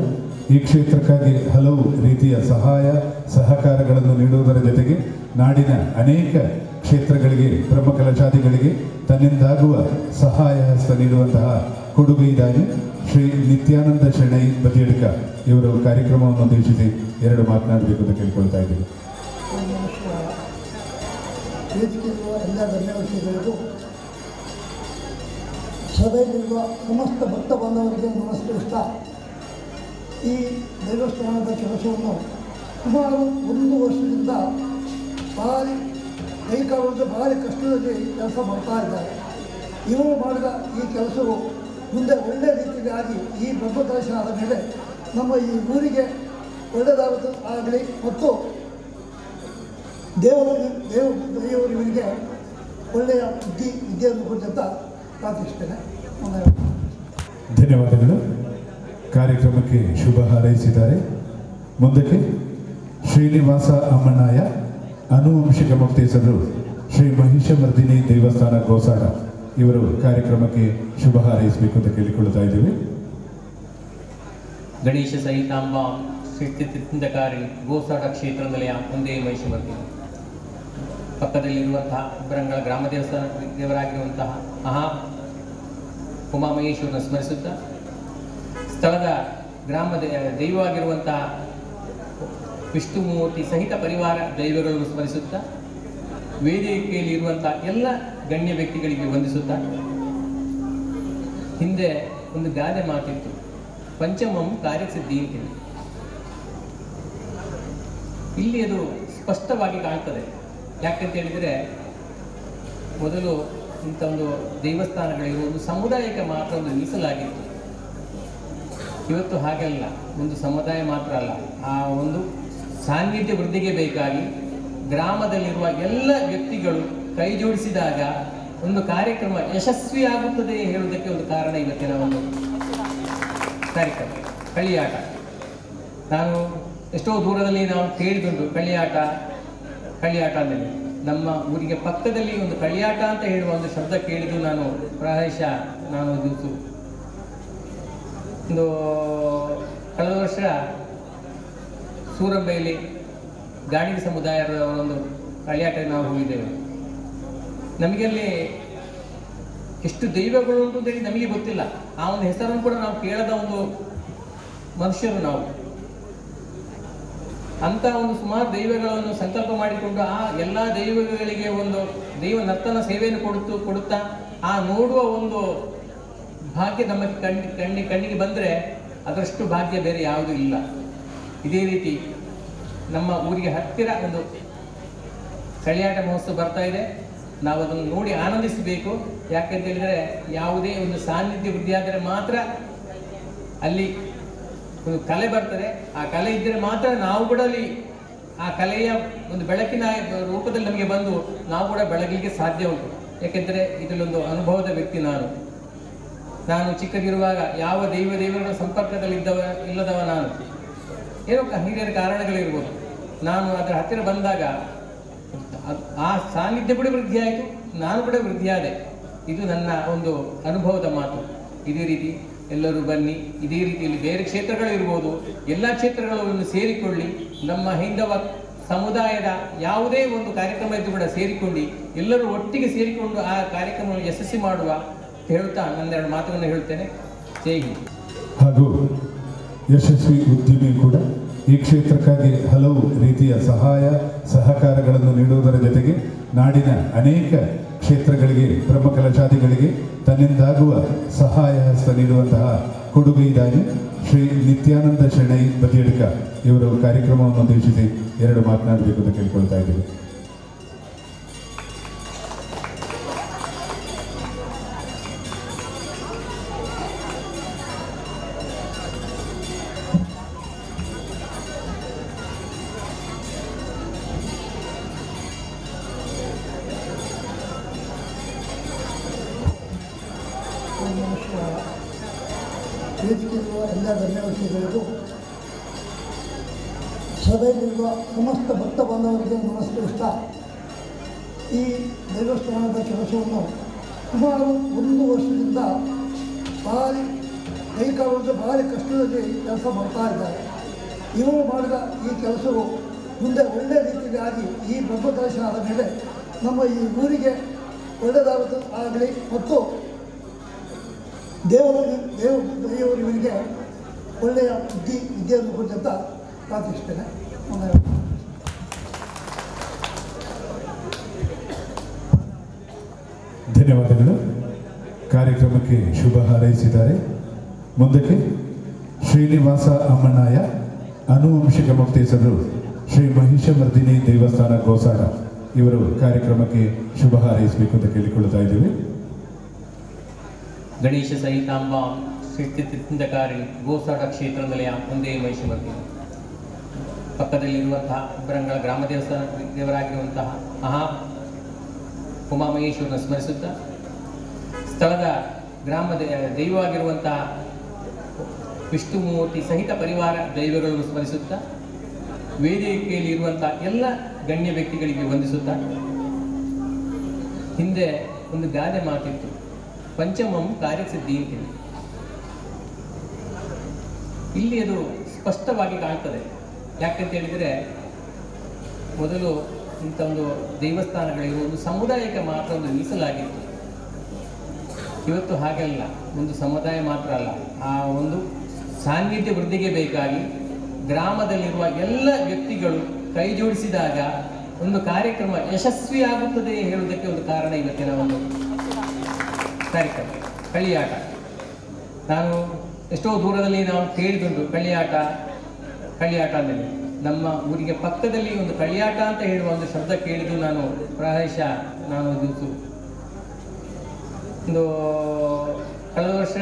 ಈ ಕ್ಷೇತ್ರಕ್ಕಾಗಿ ಹಲವು ರೀತಿಯ ಸಹಾಯ ಸಹಕಾರಗಳನ್ನು ನೀಡುವುದರ ಜೊತೆಗೆ ನಾಡಿನ ಅನೇಕ ಕ್ಷೇತ್ರಗಳಿಗೆ, ಬ್ರಹ್ಮಕಲಶಾದಿಗಳಿಗೆ ತನ್ನಿಂದಾಗುವ ಸಹಾಯ ಹಸ್ತ ನೀಡುವಂತಹ ಕೊಡುಗೈದಾಗಿ ಶ್ರೀ ನಿತ್ಯಾನಂದ ಶೆಣೈ ಬದಿಯಡ್ಕ ಇವರು ಕಾರ್ಯಕ್ರಮವನ್ನು ಉದ್ದೇಶಿಸಿ 2 ಮಾತನಾಡಬೇಕು ಅಂತ ಕೇಳ್ಕೊಳ್ತಾ ಇದ್ದೀವಿ. ವೇದಿಕೆಯಿರುವ ಎಲ್ಲ ಧನ್ಯವಾದಗಳಿಗೂ, ಸಭೆಯಲ್ಲಿರುವ ಸಮಸ್ತ ಭಕ್ತ ಬಾಂಧವರಿಗೆ ನಮಸ್ಕರಿಸ್ತಾ, ಈ ದೇವಸ್ಥಾನದ ಕೆಲಸವನ್ನು ಸುಮಾರು 1 ವರ್ಷದಿಂದ ಭಾರಿ ಕಷ್ಟದಲ್ಲಿ ಕೆಲಸ ಮಾಡ್ತಾ ಇದ್ದಾರೆ. ಇವರು ಮಾಡಿದ ಈ ಕೆಲಸವು ಮುಂದೆ ಒಳ್ಳೆಯ ರೀತಿಯಲ್ಲಿ ಆಗಿ ಈ ಬ್ರಹ್ಮಕಲಶ ಆದ ಮೇಲೆ ನಮ್ಮ ಈ ಊರಿಗೆ ಒಳ್ಳೆಯದಾಗಲಿ ಮತ್ತು ದೇವರಿಗೆ ಒಳ್ಳೆಯ ವಿದ್ಯೆಯನ್ನು ಕೊಟ್ಟಂತ ಪ್ರಾರ್ಥಿಸ್ತೇನೆ. ಧನ್ಯವಾದಗಳು. ಕಾರ್ಯಕ್ರಮಕ್ಕೆ ಶುಭ ಹಾರೈಸಿದ್ದಾರೆ. ಮುಂದಕ್ಕೆ ಶ್ರೀನಿವಾಸ ಅಮ್ಮನಾಯ ಆನುವಂಶಿಕ ಮುಕ್ತೇಸರು ಶ್ರೀ ಮಹಿಷಮರ್ದಿನಿ ದೇವಸ್ಥಾನ ಗೋಸಾಡ ಇವರು ಕಾರ್ಯಕ್ರಮಕ್ಕೆ ಶುಭ ಹಾರೈಸಬೇಕು ಅಂತ ಕೇಳಿಕೊಳ್ತಾ ಇದ್ದೀವಿ. ಗಣೇಶ ಸಹಿತಾಂಬ ಶ್ರೀತಿಕಾರಿ ಗೋಸಾಡ ಕ್ಷೇತ್ರ ನಿಲಯ ಒಂದೇ ಮಹಿಷಮರ್ದಿನಿ. ಪಕ್ಕದಲ್ಲಿರುವಂತಹ ಉಬ್ಬರಂಗಳ ಗ್ರಾಮ ದೇವಸ್ಥಾನ ದೇವರಾಗಿರುವಂತಹ ಉಮಾಮಹೇಶ್ವರನ ಸ್ಮರಿಸುತ್ತಾ, ಸ್ಥಳದ ಗ್ರಾಮ ದೈವವಾಗಿರುವಂತಹ ವಿಷ್ಣುಮೂರ್ತಿ ಸಹಿತ ಪರಿವಾರ ದೈವಗಳನ್ನು ಸ್ಮರಿಸುತ್ತಾ, ವೇದಿಕೆಯಲ್ಲಿ ಇರುವಂತಹ ಎಲ್ಲ ಗಣ್ಯ ವ್ಯಕ್ತಿಗಳಿಗೆ ವಂದಿಸುತ್ತಾ, ಹಿಂದೆ ಒಂದು ಗಾದೆ ಮಾತಿತ್ತು, ಪಂಚಮಂ ಕಾರ್ಯಸಿದ್ಧಿ ಅಂತೇಳಿ. ಇಲ್ಲಿ ಅದು ಸ್ಪಷ್ಟವಾಗಿ ಕಾಣ್ತದೆ. ಯಾಕಂತ ಹೇಳಿದರೆ, ಮೊದಲು ಇಂಥ ಒಂದು ದೇವಸ್ಥಾನಗಳಿರುವ ಒಂದು ಸಮುದಾಯಕ್ಕೆ ಮಾತ್ರ ಒಂದು ಮೀಸಲಾಗಿತ್ತು. ಇವತ್ತು ಹಾಗೆಲ್ಲ, ಒಂದು ಸಮುದಾಯ ಮಾತ್ರ ಅಲ್ಲ, ಆ ಒಂದು ಸಾನ್ನಿಧ್ಯ ವೃದ್ಧಿಗೆ ಬೇಕಾಗಿ ಗ್ರಾಮದಲ್ಲಿರುವ ಎಲ್ಲ ವ್ಯಕ್ತಿಗಳು ಕೈ ಜೋಡಿಸಿದಾಗ ಒಂದು ಕಾರ್ಯಕ್ರಮ ಯಶಸ್ವಿಯಾಗುತ್ತದೆ ಹೇಳುವುದಕ್ಕೆ ಒಂದು ಕಾರಣ ಇವತ್ತಿನ ಒಂದು ಕಾರ್ಯಕ್ರಮ ಕಳಿಯಾಟ. ನಾನು ಎಷ್ಟೋ ದೂರದಲ್ಲಿ ನಾವು ಕೇಳಿದುಂಟು ಕಳಿಯಾಟ ಅಂದರೆ. ನಮ್ಮ ಊರಿಗೆ ಪಕ್ಕದಲ್ಲಿ ಒಂದು ಕಳಿಯಾಟ ಅಂತ ಹೇಳುವ ಒಂದು ಶಬ್ದ ಕೇಳಿದ್ದು ನಾನು ಪ್ರಾಯಶಃ ಒಂದು ಕಳೆದ ವರ್ಷ ಸೂರಂಬೈಲಿ ಗಾಣಿಗ ಸಮುದಾಯದ ಒಂದು ಕಳಿಯಾಟಕ್ಕೆ ನಾವು ಹೋಗಿದ್ದೇವೆ. ನಮಗಲ್ಲಿ ಎಷ್ಟು ದೈವಗಳು ಉಂಟು ಅಂತೇಳಿ ನಮಗೆ ಗೊತ್ತಿಲ್ಲ. ಆ ಒಂದು ಹೆಸರನ್ನು ಕೂಡ ನಾವು ಕೇಳದ ಒಂದು ಮನುಷ್ಯರು ನಾವು. ಅಂತ ಒಂದು ಸುಮಾರು ದೈವಗಳನ್ನು ಸಂಕಲ್ಪ ಮಾಡಿಕೊಂಡು ಆ ಎಲ್ಲ ದೈವಗಳಿಗೆ ಒಂದು ದೈವ ನರ್ತನ ಸೇವೆಯನ್ನು ಕೊಡುತ್ತಾ ಆ ನೋಡುವ ಒಂದು ಭಾಗ್ಯ ನಮ್ಮ ಕಣ್ಣಿಗೆ ಬಂದರೆ ಅದರಷ್ಟು ಭಾಗ್ಯ ಬೇರೆ ಯಾವುದೂ ಇಲ್ಲ. ಇದೇ ರೀತಿ ನಮ್ಮ ಊರಿಗೆ ಹತ್ತಿರ ಒಂದು ಕಳಿಯಾಟ ಮಹೋತ್ಸವ ಬರ್ತಾ ಇದೆ. ನಾವು ಅದನ್ನು ನೋಡಿ ಆನಂದಿಸಬೇಕು. ಯಾಕಂತ ಹೇಳಿದರೆ ಯಾವುದೇ ಒಂದು ಸಾನ್ನಿಧ್ಯ ವೃದ್ಧಿಯಾದರೆ ಮಾತ್ರ ಅಲ್ಲಿ ಒಂದು ಕಲೆ ಬರ್ತದೆ. ಆ ಕಲೆ ಇದ್ದರೆ ಮಾತ್ರ ನಾವು ಕೂಡ ಅಲ್ಲಿ ಆ ಕಲೆಯ ಒಂದು ಬೆಳಕಿನ ರೂಪದಲ್ಲಿ ನಮಗೆ ಬಂದು ನಾವು ಕೂಡ ಬೆಳಗಲಿಕ್ಕೆ ಸಾಧ್ಯ ಉಂಟು. ಯಾಕೆಂದರೆ ಇದರಲ್ಲೊಂದು ಅನುಭವದ ವ್ಯಕ್ತಿ ನಾನು ಚಿಕ್ಕದಿರುವಾಗ ಯಾವ ದೇವರ ಸಂಪರ್ಕದಲ್ಲಿ ಇಲ್ಲದವ ನಾನು. ಏನೋ ಹಿರಿಯರ ಕಾರಣಗಳಿರ್ಬೋದು. ನಾನು ಅದರ ಹತ್ತಿರ ಬಂದಾಗ ಆ ಸಾನ್ನಿಧ್ಯ ಕೂಡ ವೃದ್ಧಿಯಾಯಿತು, ನಾನು ಕೂಡ ವೃದ್ಧಿಯಾದೆ. ಇದು ನನ್ನ ಒಂದು ಅನುಭವದ ಮಾತು. ಇದೇ ರೀತಿ ಎಲ್ಲರೂ ಬನ್ನಿ. ಇದೇ ರೀತಿಯಲ್ಲಿ ಬೇರೆ ಕ್ಷೇತ್ರಗಳು ಇರ್ಬೋದು, ಎಲ್ಲ ಕ್ಷೇತ್ರಗಳನ್ನು ಸೇರಿಕೊಳ್ಳಿ. ನಮ್ಮ ಹೈಂದವ ಸಮುದಾಯದ ಯಾವುದೇ ಒಂದು ಕಾರ್ಯಕ್ರಮ ಇದ್ದು ಕೂಡ ಸೇರಿಕೊಂಡು ಎಲ್ಲರೂ ಒಟ್ಟಿಗೆ ಸೇರಿಕೊಂಡು ಆ ಕಾರ್ಯಕ್ರಮವನ್ನು ಯಶಸ್ವಿ ಮಾಡುವ ಹೇಳುತ್ತಾ ನನ್ನೆರಡು ಮಾತುಗಳನ್ನು ಹೇಳ್ತೇನೆ. ಜೈ ಹಿಂದ್. ಹಾಗೂ ಯಶಸ್ವಿ ಉದ್ಯಮಿ ಕೂಡ ಈ ಕ್ಷೇತ್ರಕ್ಕಾಗಿ ಹಲವು ರೀತಿಯ ಸಹಾಯ ಸಹಕಾರಗಳನ್ನು ನೀಡುವುದರ ಜೊತೆಗೆ ನಾಡಿನ ಅನೇಕ ಕ್ಷೇತ್ರಗಳಿಗೆ ಬ್ರಹ್ಮಕಲಶಾದಿಗಳಿಗೆ ತನ್ನಿಂದಾಗುವ ಸಹಾಯ ಹಸ್ತ ನೀಡುವಂತಹ ಕೊಡುಗೈದಾಗಿ ಶ್ರೀ ನಿತ್ಯಾನಂದ ಶೆಣೈ ಬದಿಯಡ್ಕ ಇವರು ಕಾರ್ಯಕ್ರಮವನ್ನು ಉದ್ದೇಶಿಸಿ ಎರಡು ಮಾತನಾಡಬೇಕು ಅಂತ ಕೇಳಿಕೊಳ್ತಾ ಇದ್ದೀವಿ. ವೇದಿಕೆಯಿರುವ ಎಲ್ಲ ಧನ್ಯವಾದಗಳಿಗೂ ಸಭೆಯಲ್ಲಿರುವ ಸಮಸ್ತ ಭಕ್ತ ಬಾಂಧವರಿಗೆ ನಮಸ್ಕರಿಸ್ತಾ, ಈ ದೇವಸ್ಥಾನದ ಕೆಲಸವನ್ನು ಸುಮಾರು 1 ವರ್ಷದಿಂದ ಭಾರಿ ಕೈಕಾಲದ ಭಾರಿ ಕಷ್ಟದಲ್ಲಿ ಕೆಲಸ ಮಾಡ್ತಾ ಇದ್ದಾರೆ. ಇವರು ಮಾಡಿದ ಈ ಕೆಲಸವು ಮುಂದೆ ಒಳ್ಳೆಯ ರೀತಿಯಲ್ಲಿ ಆಗಿ ಈ ಬ್ರಹ್ಮಕಲಶ ಆದ ಮೇಲೆ ನಮ್ಮ ಈ ಊರಿಗೆ ಒಳ್ಳೆಯದಾಗಲಿ ಮತ್ತು ದೇವರಿಗೆ ಒಳ್ಳೆಯ ವಿದ್ಯೆಯನ್ನು ಕೊಟ್ಟಂತ ಪ್ರಾರ್ಥಿಸ್ತೇನೆ. ಧನ್ಯವಾದಗಳು. ಕಾರ್ಯಕ್ರಮಕ್ಕೆ ಶುಭ ಹಾರೈಸಿದ್ದಾರೆ. ಮುಂದಕ್ಕೆ ಶ್ರೀನಿವಾಸ ಅಮ್ಮಣ್ಣಯ್ಯ ಆನುವಂಶಿಕ ಮುಕ್ತೇಸರು ಶ್ರೀ ಮಹಿಷಮರ್ದಿನಿ ದೇವಸ್ಥಾನ ಗೋಸಾಡ ಇವರು ಕಾರ್ಯಕ್ರಮಕ್ಕೆ ಶುಭ ಹಾರೈಸಬೇಕು ಅಂತ ಕೇಳಿಕೊಳ್ಳುತ್ತಾ ಇದ್ದೀವಿ. ಗಣೇಶ ಸಹಿತಾಂಬ ಶ್ರೀತಿಕಾರಿ ಗೋಸಾಡ ಕ್ಷೇತ್ರ ನಿಲಯ ಒಂದೇ ಮಹಿಷಮರ್ದಿನಿ ಪಕ್ಕದಲ್ಲಿರುವಂತಹ ಇಬ್ಬರಂಗಳ ಗ್ರಾಮ ದೇವರಾಗಿರುವಂತಹ ಮಹಾ ಉಮಾಮಹೇಶ್ವರನ ಸ್ಮರಿಸುತ್ತಾ, ಸ್ಥಳದ ಗ್ರಾಮ ದೈವವಾಗಿರುವಂತಹ ವಿಷ್ಣುಮೂರ್ತಿ ಸಹಿತ ಪರಿವಾರ ದೈವಗಳನ್ನು ಸ್ಮರಿಸುತ್ತಾ, ವೇದಿಕೆಯಲ್ಲಿ ಇರುವಂತಹ ಎಲ್ಲ ಗಣ್ಯ ವ್ಯಕ್ತಿಗಳಿಗೆ ವಂದಿಸುತ್ತಾ, ಹಿಂದೆ ಒಂದು ಗಾದೆ ಮಾತಿತ್ತು, ಪಂಚಮಂ ಕಾರ್ಯಸಿದ್ಧಿ ಅಂತೇಳಿ. ಇಲ್ಲಿ ಅದು ಸ್ಪಷ್ಟವಾಗಿ ಕಾಣ್ತದೆ. ಯಾಕಂತ ಹೇಳಿದರೆ, ಮೊದಲು ಇಂಥ ಒಂದು ದೇವಸ್ಥಾನಗಳಿಗೆ ಒಂದು ಸಮುದಾಯಕ್ಕೆ ಮಾತ್ರ ಒಂದು ಮೀಸಲಾಗಿತ್ತು. ಇವತ್ತು ಹಾಗೆಲ್ಲ, ಒಂದು ಸಮುದಾಯ ಮಾತ್ರ ಅಲ್ಲ, ಆ ಒಂದು ಸಾನ್ನಿಧ್ಯ ವೃದ್ಧಿಗೆ ಬೇಕಾಗಿ ಗ್ರಾಮದಲ್ಲಿರುವ ಎಲ್ಲ ವ್ಯಕ್ತಿಗಳು ಕೈ ಜೋಡಿಸಿದಾಗ ಒಂದು ಕಾರ್ಯಕ್ರಮ ಯಶಸ್ವಿಯಾಗುತ್ತದೆ ಹೇಳುವುದಕ್ಕೆ ಒಂದು ಕಾರಣ ಇವತ್ತಿನ ಒಂದು ಕಾರ್ಯಕ್ರಮ ಕಳಿಯಾಟ. ನಾನು ಎಷ್ಟೋ ದೂರದಲ್ಲಿ ನಾವು ಕೇಳಿದುಂಟು ಕಳಿಯಾಟ ಅಂದರೆ. ನಮ್ಮ ಊರಿಗೆ ಪಕ್ಕದಲ್ಲಿ ಒಂದು ಕಳಿಯಾಟ ಅಂತ ಹೇಳುವ ಒಂದು ಶಬ್ದ ಕೇಳಿದ್ದು ನಾನು ಪ್ರಾಯಶಃ ಒಂದು ಕಳೆದ ವರ್ಷ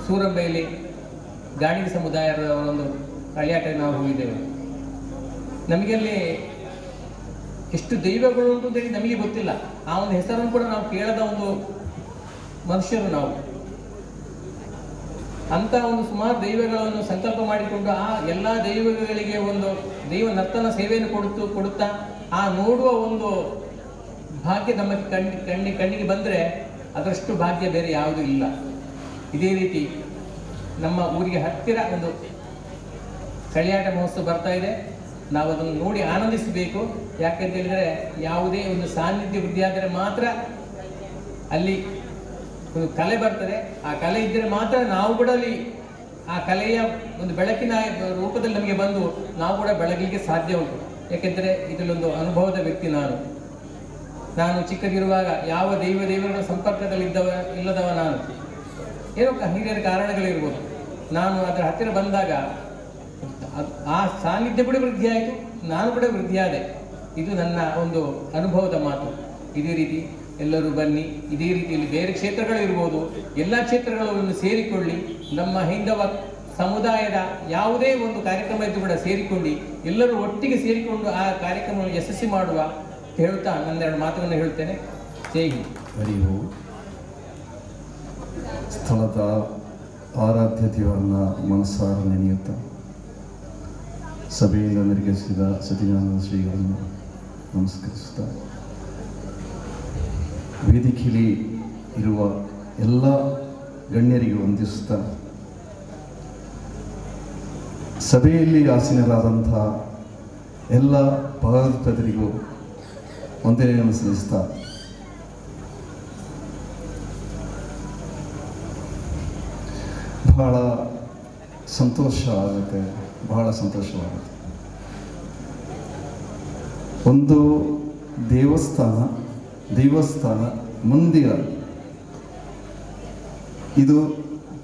ಸೂರಂಬೈಲಿ ಗಾಣಿಗ ಸಮುದಾಯದ ಒಂದು ಕಳಿಯಾಟಕ್ಕೆ ನಾವು ಹೋಗಿದ್ದೇವೆ. ನಮಗೆ ಅಲ್ಲಿ ಎಷ್ಟು ದೈವಗಳು ಉಂಟು ಅಂತೇಳಿ ನಮಗೆ ಗೊತ್ತಿಲ್ಲ. ಆ ಒಂದು ಹೆಸರನ್ನು ಕೂಡ ನಾವು ಕೇಳದ ಒಂದು ಮನುಷ್ಯರು ನಾವು. ಅಂತ ಒಂದು ಸುಮಾರು ದೈವಗಳನ್ನು ಸಂಕಲ್ಪ ಮಾಡಿಕೊಂಡು ಆ ಎಲ್ಲ ದೈವಗಳಿಗೆ ಒಂದು ದೈವ ನರ್ತನ ಸೇವೆಯನ್ನು ಕೊಡುತ್ತಾ ಆ ನೋಡುವ ಒಂದು ಭಾಗ್ಯ ನಮ್ಮ ಕಣ್ಣಿಗೆ ಬಂದರೆ ಅದರಷ್ಟು ಭಾಗ್ಯ ಬೇರೆ ಯಾವುದೂ ಇಲ್ಲ. ಇದೇ ರೀತಿ ನಮ್ಮ ಊರಿಗೆ ಹತ್ತಿರ ಒಂದು ಕಳಿಯಾಟ ಮಹೋತ್ಸವ ಬರ್ತಾ ಇದೆ. ನಾವು ಅದನ್ನು ನೋಡಿ ಆನಂದಿಸಬೇಕು. ಯಾಕಂತ ಹೇಳಿದರೆ ಯಾವುದೇ ಒಂದು ಸಾನ್ನಿಧ್ಯ ವೃದ್ಧಿಯಾದರೆ ಮಾತ್ರ ಅಲ್ಲಿ ಒಂದು ಕಲೆ ಬರ್ತದೆ. ಆ ಕಲೆ ಇದ್ದರೆ ಮಾತ್ರ ನಾವು ಕೂಡ ಅಲ್ಲಿ ಆ ಕಲೆಯ ಒಂದು ಬೆಳಕಿನ ರೂಪದಲ್ಲಿ ನಮಗೆ ಬಂದು ನಾವು ಕೂಡ ಬೆಳಗಲಿಕ್ಕೆ ಸಾಧ್ಯ ಉಂಟು. ಯಾಕೆಂದರೆ ಇದರಲ್ಲೊಂದು ಅನುಭವದ ವ್ಯಕ್ತಿ ನಾನು ಚಿಕ್ಕದಿರುವಾಗ ಯಾವ ದೇವರ ಸಂಪರ್ಕದಲ್ಲಿ ಇಲ್ಲದವ ನಾನು. ಏನೋ ಹಿರಿಯರ ಕಾರಣಗಳಿರ್ಬೋದು. ನಾನು ಅದರ ಹತ್ತಿರ ಬಂದಾಗ ಆ ಸಾನ್ನಿಧ್ಯ ಕೂಡ ವೃದ್ಧಿ ಆಯಿತು, ನಾನು ಕೂಡ ವೃದ್ಧಿಯಾದೆ. ಇದು ನನ್ನ ಒಂದು ಅನುಭವದ ಮಾತು. ಇದೇ ರೀತಿ ಎಲ್ಲರೂ ಬನ್ನಿ. ಇದೇ ರೀತಿಯಲ್ಲಿ ಬೇರೆ ಕ್ಷೇತ್ರಗಳು ಇರ್ಬೋದು, ಎಲ್ಲ ಕ್ಷೇತ್ರಗಳನ್ನು ಸೇರಿಕೊಳ್ಳಿ. ನಮ್ಮ ಹೈಂದವ ಸಮುದಾಯದ ಯಾವುದೇ ಒಂದು ಕಾರ್ಯಕ್ರಮ ಇದ್ದು ಕೂಡ ಸೇರಿಕೊಂಡು ಎಲ್ಲರೂ ಒಟ್ಟಿಗೆ ಸೇರಿಕೊಂಡು ಆ ಕಾರ್ಯಕ್ರಮವನ್ನು ಯಶಸ್ವಿ ಮಾಡುವ ಹೇಳುತ್ತಾ ನನ್ನೆರಡು ಮಾತುಗಳನ್ನು ಹೇಳ್ತೇನೆ. ಜೈ ಹಿಂದ್. ಹರಿ ಓಂ. ಸ್ಥಳದ ಆರಾಧ್ಯ ದೇವರನ್ನ ಮನಸ್ಸಾರ ನೆನೆಯುತ್ತಾ ಸಭೆಯಿಂದ ನಿರ್ಗಮಿಸಿದ ಸತ್ಯಜ್ಞಾನದ ಶ್ರೀಗಳನ್ನು ನಮಸ್ಕರಿಸುತ್ತಾ ವೇದಿಕೆಯಲ್ಲಿ ಇರುವ ಎಲ್ಲ ಗಣ್ಯರಿಗೆ ವಂದಿಸುತ್ತಾ ಸಭೆಯಲ್ಲಿ ಆಸೀನರಾದಂಥ ಎಲ್ಲ ಪದಾಧಿಕಾರಿಗಳಿಗೂ ವಂದನೆಯನ್ನು ಸಲ್ಲಿಸ್ತಾ ಬಹಳ ಸಂತೋಷ ಆಗುತ್ತೆ. ಬಹಳ ಸಂತೋಷವಾಗುತ್ತೆ. ಒಂದು ದೇವಸ್ಥಾನ ಮಂದಿರ ಇದು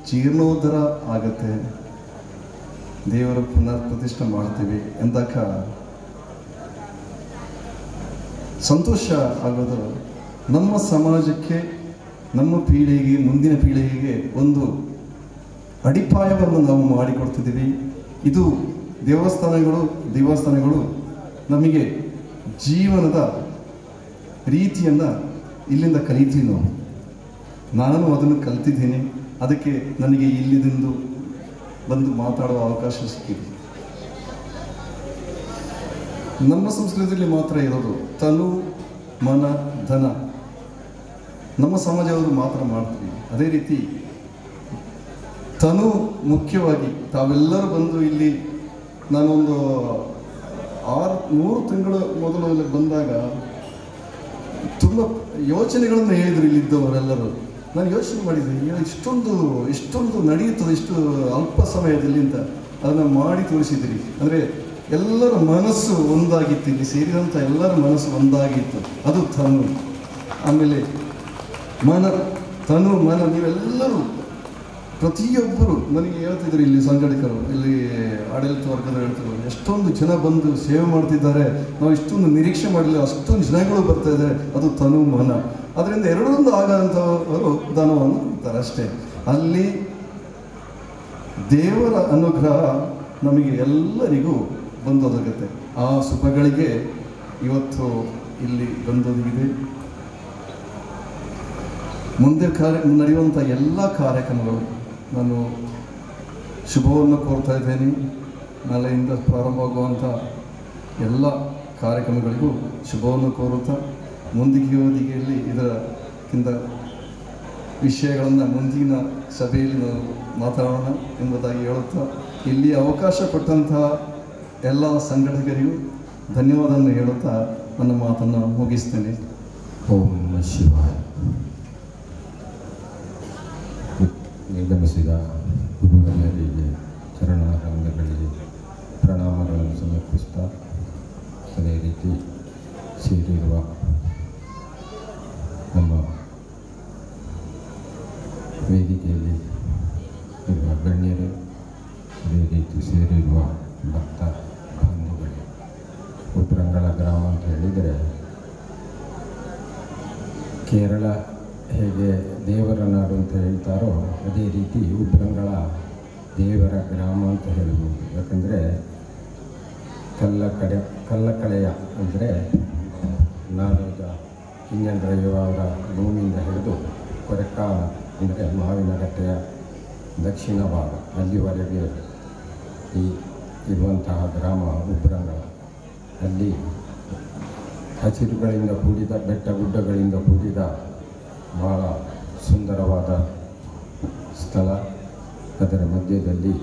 ಜೀರ್ಣೋದ್ಧಾರ ಆಗತ್ತೆ, ದೇವರ ಪುನರ್ ಪ್ರತಿಷ್ಠೆ ಮಾಡ್ತೀವಿ ಎಂದಾಗ ಸಂತೋಷ ಆಗೋದು. ನಮ್ಮ ಸಮಾಜಕ್ಕೆ, ನಮ್ಮ ಪೀಳಿಗೆಗೆ, ಮುಂದಿನ ಪೀಳಿಗೆಗೆ ಒಂದು ಅಡಿಪಾಯವನ್ನು ನಾವು ಮಾಡಿಕೊಡ್ತಿದ್ದೀವಿ. ಇದು ದೇವಸ್ಥಾನಗಳು ನಮಗೆ ಜೀವನದ ರೀತಿಯನ್ನು ಇಲ್ಲಿಂದ ಕಲಿತೀವಿ. ನಾನು ಅದನ್ನು ಕಲ್ತಿದ್ದೀನಿ. ಅದಕ್ಕೆ ನನಗೆ ಇಲ್ಲಿಂದ ಬಂದು ಮಾತಾಡುವ ಅವಕಾಶ ಸಿಕ್ಕಿದೆ. ನಮ್ಮ ಸಂಸ್ಕೃತಿಯಲ್ಲಿ ಮಾತ್ರ ಇರೋದು ತನು ಮನ ಧನ. ನಮ್ಮ ಸಮಾಜದವರು ಮಾತ್ರ ಮಾಡ್ತೀವಿ. ಅದೇ ರೀತಿ ತನು ಮುಖ್ಯವಾಗಿ ತಾವೆಲ್ಲರೂ ಬಂದು ಇಲ್ಲಿ ನಾನೊಂದು 3 ತಿಂಗಳು ಮೊದಲು ಇಲ್ಲಿ ಬಂದಾಗ ತುಂಬ ಯೋಚನೆಗಳನ್ನು ಹೇಳಿದರು ಇಲ್ಲಿದ್ದವರೆಲ್ಲರೂ. ನಾನು ಯೋಚನೆ ಮಾಡಿದ್ದೆ, ಇಷ್ಟೊಂದು ನಡೆಯುತ್ತದೆ ಇಷ್ಟು ಅಲ್ಪ ಸಮಯದಲ್ಲಿ ಅಂತ. ಅದನ್ನು ಮಾಡಿ ತೋರಿಸಿದ್ರಿ. ಅಂದರೆ ಎಲ್ಲರ ಮನಸ್ಸು ಒಂದಾಗಿತ್ತು, ಇಲ್ಲಿ ಸೇರಿದಂಥ ಎಲ್ಲರ ಮನಸ್ಸು ಒಂದಾಗಿತ್ತು. ಅದು ತನು. ಆಮೇಲೆ ತನು ಮನ ನೀವೆಲ್ಲರೂ ಪ್ರತಿಯೊಬ್ಬರು ನನಗೆ ಹೇಳ್ತಿದ್ರು, ಇಲ್ಲಿ ಸಂಘಟಕರು, ಇಲ್ಲಿ ಆಡಳಿತ ವರ್ಗದ ಹೇಳ್ತಿದ್ರು, ಎಷ್ಟೊಂದು ಜನ ಬಂದು ಸೇವೆ ಮಾಡ್ತಿದ್ದಾರೆ, ನಾವು ಇಷ್ಟೊಂದು ನಿರೀಕ್ಷೆ ಮಾಡಲಿಲ್ಲ, ಅಷ್ಟೊಂದು ಜನಗಳು ಬರ್ತಾ ಇದ್ದಾರೆ. ಅದು ತನು ಮನ. ಅದರಿಂದ ಎರಡೊಂದು ಆಗಂಥವರು ಧನವನ್ನು ಕೊಡ್ತಾರೆ ಅಷ್ಟೇ. ಅಲ್ಲಿ ದೇವರ ಅನುಗ್ರಹ ನಮಗೆ ಎಲ್ಲರಿಗೂ ಬಂದೊದಗುತ್ತೆ. ಆ ಶುಭಗಳಿಗೆ ಇವತ್ತು ಇಲ್ಲಿ ಬಂದೊದಗಿದೆ. ಮುಂದೆ ನಡೆಯುವಂಥ ಎಲ್ಲ ಕಾರ್ಯಕ್ರಮಗಳು ನಾನು ಶುಭವನ್ನು ಕೋರ್ತಾ ಇದ್ದೇನೆ. ನಾಳೆಯಿಂದ ಪ್ರಾರಂಭವಾಗುವಂಥ ಎಲ್ಲ ಕಾರ್ಯಕ್ರಮಗಳಿಗೂ ಶುಭವನ್ನು ಕೋರುತ್ತಾ ಮುಂದಿಗೆಯಲ್ಲಿ ಇದಕ್ಕಿಂತ ವಿಷಯಗಳನ್ನು ಮುಂದಿನ ಸಭೆಯಲ್ಲಿ ನಾವು ಮಾತಾಡೋಣ ಎಂಬುದಾಗಿ ಹೇಳುತ್ತಾ ಇಲ್ಲಿ ಅವಕಾಶ ಕೊಟ್ಟಂತಹ ಎಲ್ಲ ಸಂಘಟಕರಿಗೂ ಧನ್ಯವಾದವನ್ನು ಹೇಳುತ್ತಾ ನನ್ನ ಮಾತನ್ನು ಮುಗಿಸ್ತೇನೆ. ಓಂ ನಮಃ ಶಿವಾಯ. ನಿರ್ಗಮಿಸಿದ ಗುರುವರಿಯರಿಗೆ ಚರಣಾರಂಗಗಳಿಗೆ ಪ್ರಣಾಮಗಳನ್ನು ಸಮರ್ಪಿಸ್ತಾ ಅದೇ ರೀತಿ ಸೇರಿರುವ ನಮ್ಮ ವೇದಿಕೆಯಲ್ಲಿ ಇರುವ ಗಣ್ಯರು, ಅದೇ ರೀತಿ ಸೇರಿರುವ ಭಕ್ತ ಬಂಧುಗಳು. ಉಬ್ರಂಗಳ ಗ್ರಾಮ ಅಂತ ಹೇಳಿದರೆ ಕೇರಳ ಹೇಗೆ ದೇವರ ನಾಡು ಅಂತ ಹೇಳ್ತಾರೋ ಅದೇ ರೀತಿ ಉಬ್ರಂಗಳ ದೇವರ ಗ್ರಾಮ ಅಂತ ಹೇಳ್ಬೋದು. ಯಾಕಂದರೆ ಕಲ್ಲಕಳೆಯ ಅಂದರೆ ನಾಡೋಜ ಕಿಂಜಂಡ್ರಯ್ಯ ಅವರ ಭೂಮಿಯಿಂದ ಹಿಡಿದು ಕೊರೆಕ್ಕಾಲ ಅಂದರೆ ಮಾವಿನಗಟ್ಟೆಯ ದಕ್ಷಿಣ ಭಾಗ ಅಲ್ಲಿವರೆಗೆ ಈ ಇರುವಂತಹ ಗ್ರಾಮ ಉಬ್ರಂಗಳ. ಅಲ್ಲಿ ಹಸಿರುಗಳಿಂದ ಕೂಡಿದ ಬೆಟ್ಟ ಗುಡ್ಡಗಳಿಂದ ಕೂಡಿದ ಬಹಳ ಸುಂದರವಾದ ಸ್ಥಳ. ಅದರ ಮಧ್ಯದಲ್ಲಿ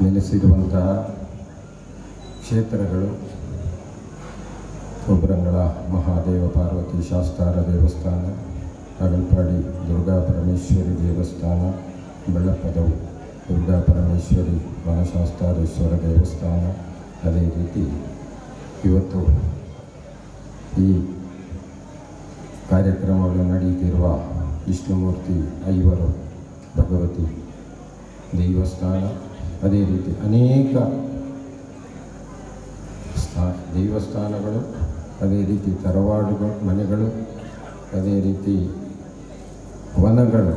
ನೆಲೆಸಿರುವಂತಹ ಕ್ಷೇತ್ರಗಳು ಉಬ್ರಂಗಳ ಮಹಾದೇವ ಪಾರ್ವತಿ ಶಾಸ್ತಾರ ದೇವಸ್ಥಾನ, ಅಗಲ್ಪಾಡಿ ದುರ್ಗಾ ಪರಮೇಶ್ವರಿ ದೇವಸ್ಥಾನ, ಬೆಳ್ಳಪ್ಪದವು ದುರ್ಗಾ ಪರಮೇಶ್ವರಿ ವನಶಾಸ್ತಾರೇಶ್ವರ ದೇವಸ್ಥಾನ. ಅದೇ ರೀತಿ ಇವತ್ತು ಈ ಕಾರ್ಯಕ್ರಮಗಳು ನಡೆಯುತ್ತಿರುವ ವಿಷ್ಣುಮೂರ್ತಿ ಐವರು ಭಗವತಿ ದೇವಸ್ಥಾನ, ಅದೇ ರೀತಿ ಅನೇಕ ದೇವಸ್ಥಾನಗಳು, ಅದೇ ರೀತಿ ತರವಾಡುಗಳು ಮನೆಗಳು, ಅದೇ ರೀತಿ ವನಗಳು.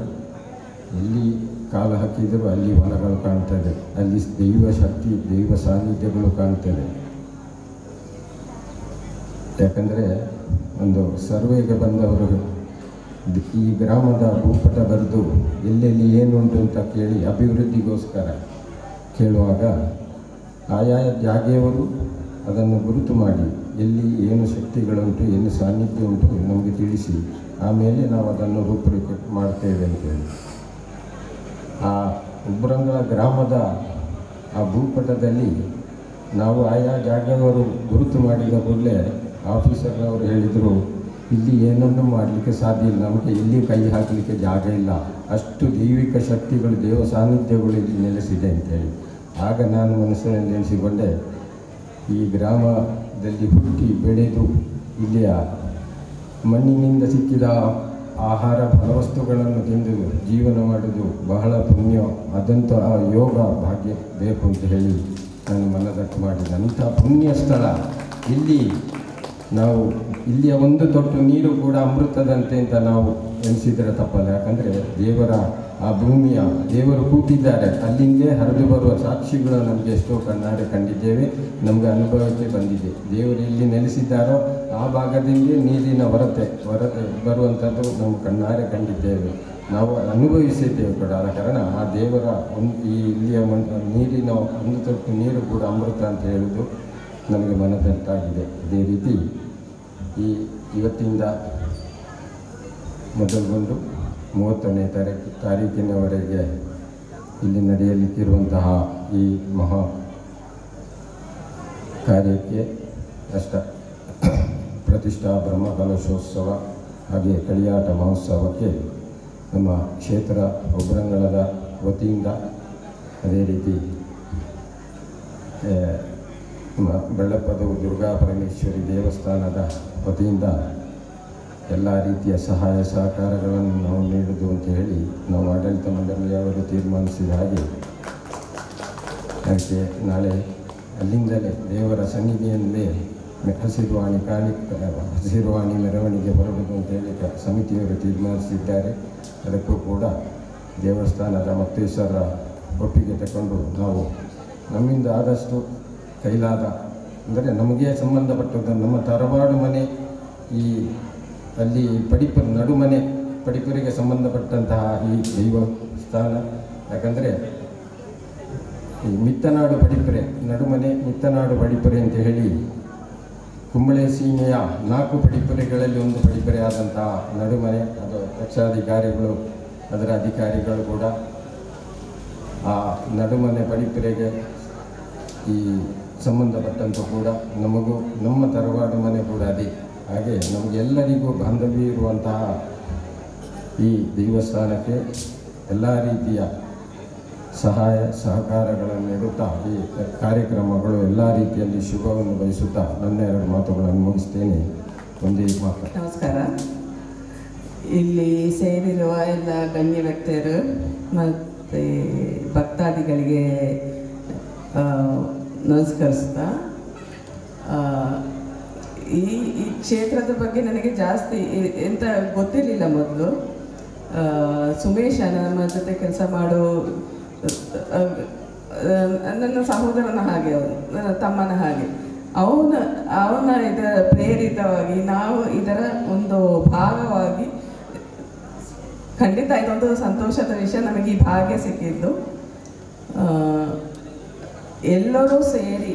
ಎಲ್ಲಿ ಕಾಲ ಹಾಕಿದರೂ ಅಲ್ಲಿ ವನಗಳು ಕಾಣ್ತದೆ, ಅಲ್ಲಿ ದೈವ ಶಕ್ತಿ ದೈವ ಸಾನ್ನಿಧ್ಯಗಳು ಕಾಣ್ತದೆ. ಯಾಕಂದರೆ ಒಂದು ಸರ್ವೆಗೆ ಬಂದವರು ಈ ಗ್ರಾಮದ ಭೂಪಟ ಬರೆದು ಎಲ್ಲೆಲ್ಲಿ ಏನುಂಟು ಅಂತ ಕೇಳಿ ಅಭಿವೃದ್ಧಿಗೋಸ್ಕರ ಕೇಳುವಾಗ ಆಯಾಯ ಜಾಗೆಯವರು ಅದನ್ನು ಗುರುತು ಮಾಡಿ ಎಲ್ಲಿ ಏನು ಶಕ್ತಿಗಳುಂಟು ಏನು ಸಾನ್ನಿಧ್ಯ ಉಂಟು ನಮಗೆ ತಿಳಿಸಿ ಆಮೇಲೆ ನಾವು ಅದನ್ನು ರೂಪರೇಖೆ ಮಾಡ್ತೇವೆ ಅಂತೇಳಿ ಆ ಉಬ್ರಂಗಳ ಗ್ರಾಮದ ಆ ಭೂಪಟದಲ್ಲಿ ನಾವು ಆಯಾ ಜಾಗದವರು ಗುರುತು ಮಾಡಿದ ಕೂಡಲೇ ಆಫೀಸರ್ನವರು ಹೇಳಿದರು, ಇಲ್ಲಿ ಏನನ್ನು ಮಾಡಲಿಕ್ಕೆ ಸಾಧ್ಯ ಇಲ್ಲ, ನಮಗೆ ಇಲ್ಲಿ ಕೈ ಹಾಕಲಿಕ್ಕೆ ಜಾಗ ಇಲ್ಲ, ಅಷ್ಟು ದೈವಿಕ ಶಕ್ತಿಗಳು ದೇವ ಸಾನ್ನಿಧ್ಯಗಳು ಇಲ್ಲಿ ನೆಲೆಸಿದೆ ಅಂತೇಳಿ. ಆಗ ನಾನು ಮನಸ್ಸಿನಲ್ಲಿ ನೆನೆಸಿಕೊಂಡೆ, ಈ ಗ್ರಾಮದಲ್ಲಿ ಹುಟ್ಟಿ ಬೆಳೆದು ಇಲ್ಲಿಯ ಮಣ್ಣಿನಿಂದ ಸಿಕ್ಕಿದ ಆಹಾರ ಫಲವಸ್ತುಗಳನ್ನು ತಿಂದು ಜೀವನ ಮಾಡೋದು ಬಹಳ ಪುಣ್ಯ, ಅದಂತೂ ಆ ಯೋಗ ಭಾಗ್ಯ ಬೇಕು ಅಂತ ಹೇಳಿ ನಾನು ಮನದಟ್ಟು ಮಾಡಿದೆ. ಅಂಥ ಪುಣ್ಯ ಸ್ಥಳ ಇಲ್ಲಿ ನಾವು ಇಲ್ಲಿಯ ಒಂದು ತೊಟ್ಟು ನೀರು ಕೂಡ ಅಮೃತದಂತೆ ಅಂತ ನಾವು ಎನಿಸಿದರೆ ತಪ್ಪಲ್ಲ. ಯಾಕಂದರೆ ದೇವರ ಆ ಭೂಮಿಯ ದೇವರು ಕೂತಿದ್ದಾರೆ, ಅಲ್ಲಿಂದೇ ಹರಿದು ಬರುವ ಸಾಕ್ಷಿಗಳು ನಮಗೆ ಎಷ್ಟೋ ಕಣ್ಣಾರೆ ಕಂಡಿದ್ದೇವೆ, ನಮಗೆ ಅನುಭವಕ್ಕೆ ಬಂದಿದೆ. ದೇವರು ಎಲ್ಲಿ ನೆಲೆಸಿದ್ದಾರೋ ಆ ಭಾಗದಿಂದ ನೀರಿನ ಹೊರತೆ ಬರುವಂಥದ್ದು ನಮ್ಮ ಕಣ್ಣಾರೆ ಕಂಡಿದ್ದೇವೆ, ನಾವು ಅನುಭವಿಸಿದ್ದೇವೆ ಕೂಡ. ಆದ ಕಾರಣ ಆ ದೇವರ ಈ ಇಲ್ಲಿಯ ನೀರಿನ ಒಂದು ತೊಟ್ಟು ನೀರು ಕೂಡ ಅಮೃತ ಅಂತ ಹೇಳುವುದು ನನಗೆ ಮನದಟ್ಟಾಗಿದೆ. ಅದೇ ರೀತಿ ಇವತ್ತಿಂದ ಮೊದಲುಗೊಂಡು 30ನೇ ತಾರೀಕಿನವರೆಗೆ ಇಲ್ಲಿ ನಡೆಯಲಿಕ್ಕಿರುವಂತಹ ಈ ಮಹಾ ಕಾರ್ಯಕ್ಕೆ ಪ್ರತಿಷ್ಠಾ ಬ್ರಹ್ಮಕಲಶೋತ್ಸವ ಹಾಗೆ ಕಳಿಯಾಟ ಮಹೋತ್ಸವಕ್ಕೆ ನಮ್ಮ ಕ್ಷೇತ್ರ ಉಬ್ರಂಗಳದ ವತಿಯಿಂದ, ಅದೇ ರೀತಿ ಬೆಳ್ಳಪ್ಪದವು ದುರ್ಗಾ ಪರಮೇಶ್ವರಿ ದೇವಸ್ಥಾನದ ವತಿಯಿಂದ ಎಲ್ಲ ರೀತಿಯ ಸಹಾಯ ಸಹಕಾರಗಳನ್ನು ನಾವು ನೀಡುವುದು ಅಂತ ಹೇಳಿ ನಾವು ಆಡಳಿತ ಮಂಡಳಿಯವರು ತೀರ್ಮಾನಿಸಿದ ಹಾಗೆ ಅದಕ್ಕೆ ನಾಳೆ ಅಲ್ಲಿಂದಲೇ ದೇವರ ಸನ್ನಿಧಿಯಲ್ಲೇ ಹಸಿರುವಾಣಿ ಮೆರವಣಿಗೆ ಹೊರಡುವುದು ಅಂತ ಹೇಳಿ ಸಮಿತಿಯವರು ತೀರ್ಮಾನಿಸಿದ್ದಾರೆ. ಅದಕ್ಕೂ ಕೂಡ ದೇವಸ್ಥಾನದ ಮತ್ತೇಶ್ವರ ಒಪ್ಪಿಗೆ ತಗೊಂಡು ನಾವು ನಮ್ಮಿಂದ ಆದಷ್ಟು ಕೈಲಾದ ಅಂದರೆ ನಮಗೆ ಸಂಬಂಧಪಟ್ಟದ್ದು ನಮ್ಮ ತರವಾಡು ಮನೆ ಈ ಅಲ್ಲಿ ನಡುಮನೆ ಪಡಿಪರಿಗೆ ಸಂಬಂಧಪಟ್ಟಂತಹ ಈ ದೇವಸ್ಥಾನ. ಯಾಕಂದರೆ ಈ ಮಿತ್ತನಾಡು ಪಡಿಪರೆ ನಡುಮನೆ ಮಿತ್ತನಾಡು ಪಡಿಪರೆ ಅಂತ ಹೇಳಿ ಕುಂಬಳೆ ಸೀಮೆಯ 4 ಪಡಿಪರೆಗಳಲ್ಲಿ ಒಂದು ಪಡಿಪರೆ ಆದಂತಹ ನಡುಮನೆ, ಅದು ರಕ್ಷಾಧಿಕಾರಿಗಳು ಅದರ ಅಧಿಕಾರಿಗಳು ಕೂಡ ಆ ನಡುಮನೆ ಪಡಿಪರೆಗೆ ಈ ಸಂಬಂಧಪಟ್ಟಂಥ ಕೂಡ ನಮಗೂ ನಮ್ಮ ತರವಾಡು ಮನೆ ಕೂಡ ಅದೇ. ಹಾಗೆ ನಮಗೆಲ್ಲರಿಗೂ ಬಾಂಧವ್ಯ ಇರುವಂತಹ ಈ ದೇವಸ್ಥಾನಕ್ಕೆ ಎಲ್ಲ ರೀತಿಯ ಸಹಾಯ ಸಹಕಾರಗಳನ್ನು ನೀಡುತ್ತಾ ಈ ಕಾರ್ಯಕ್ರಮಗಳು ಎಲ್ಲ ರೀತಿಯಲ್ಲಿ ಶುಭವನ್ನು ಬಯಸುತ್ತಾ ನನ್ನ 2 ಮಾತುಗಳನ್ನು ಮುಗಿಸ್ತೇನೆ. ಒಂದೇ ಮಾತು. ನಮಸ್ಕಾರ. ಇಲ್ಲಿ ಸೇರಿರುವ ಎಲ್ಲ ಗಣ್ಯ ವ್ಯಕ್ತಿಯರು ಮತ್ತು ಭಕ್ತಾದಿಗಳಿಗೆ ನಮಸ್ಕರಿಸ್ತಾ, ಈ ಕ್ಷೇತ್ರದ ಬಗ್ಗೆ ನನಗೆ ಜಾಸ್ತಿ ಎಂತ ಗೊತ್ತಿರಲಿಲ್ಲ ಮೊದಲು. ಸುಮೇಶ ನಮ್ಮ ಜೊತೆ ಕೆಲಸ ಮಾಡೋ ನನ್ನ ಸಹೋದರನ ಹಾಗೆ, ಅವನು ನನ್ನ ತಮ್ಮನ ಹಾಗೆ. ಅವನ ಇದರ ಪ್ರೇರಿತವಾಗಿ ನಾವು ಇದರ ಒಂದು ಭಾಗವಾಗಿ ಖಂಡಿತ ಇದೊಂದು ಸಂತೋಷದ ವಿಷಯ. ನಮಗೆ ಈ ಭಾಗ್ಯ ಸಿಕ್ಕಿದ್ದು ಎಲ್ಲರೂ ಸೇರಿ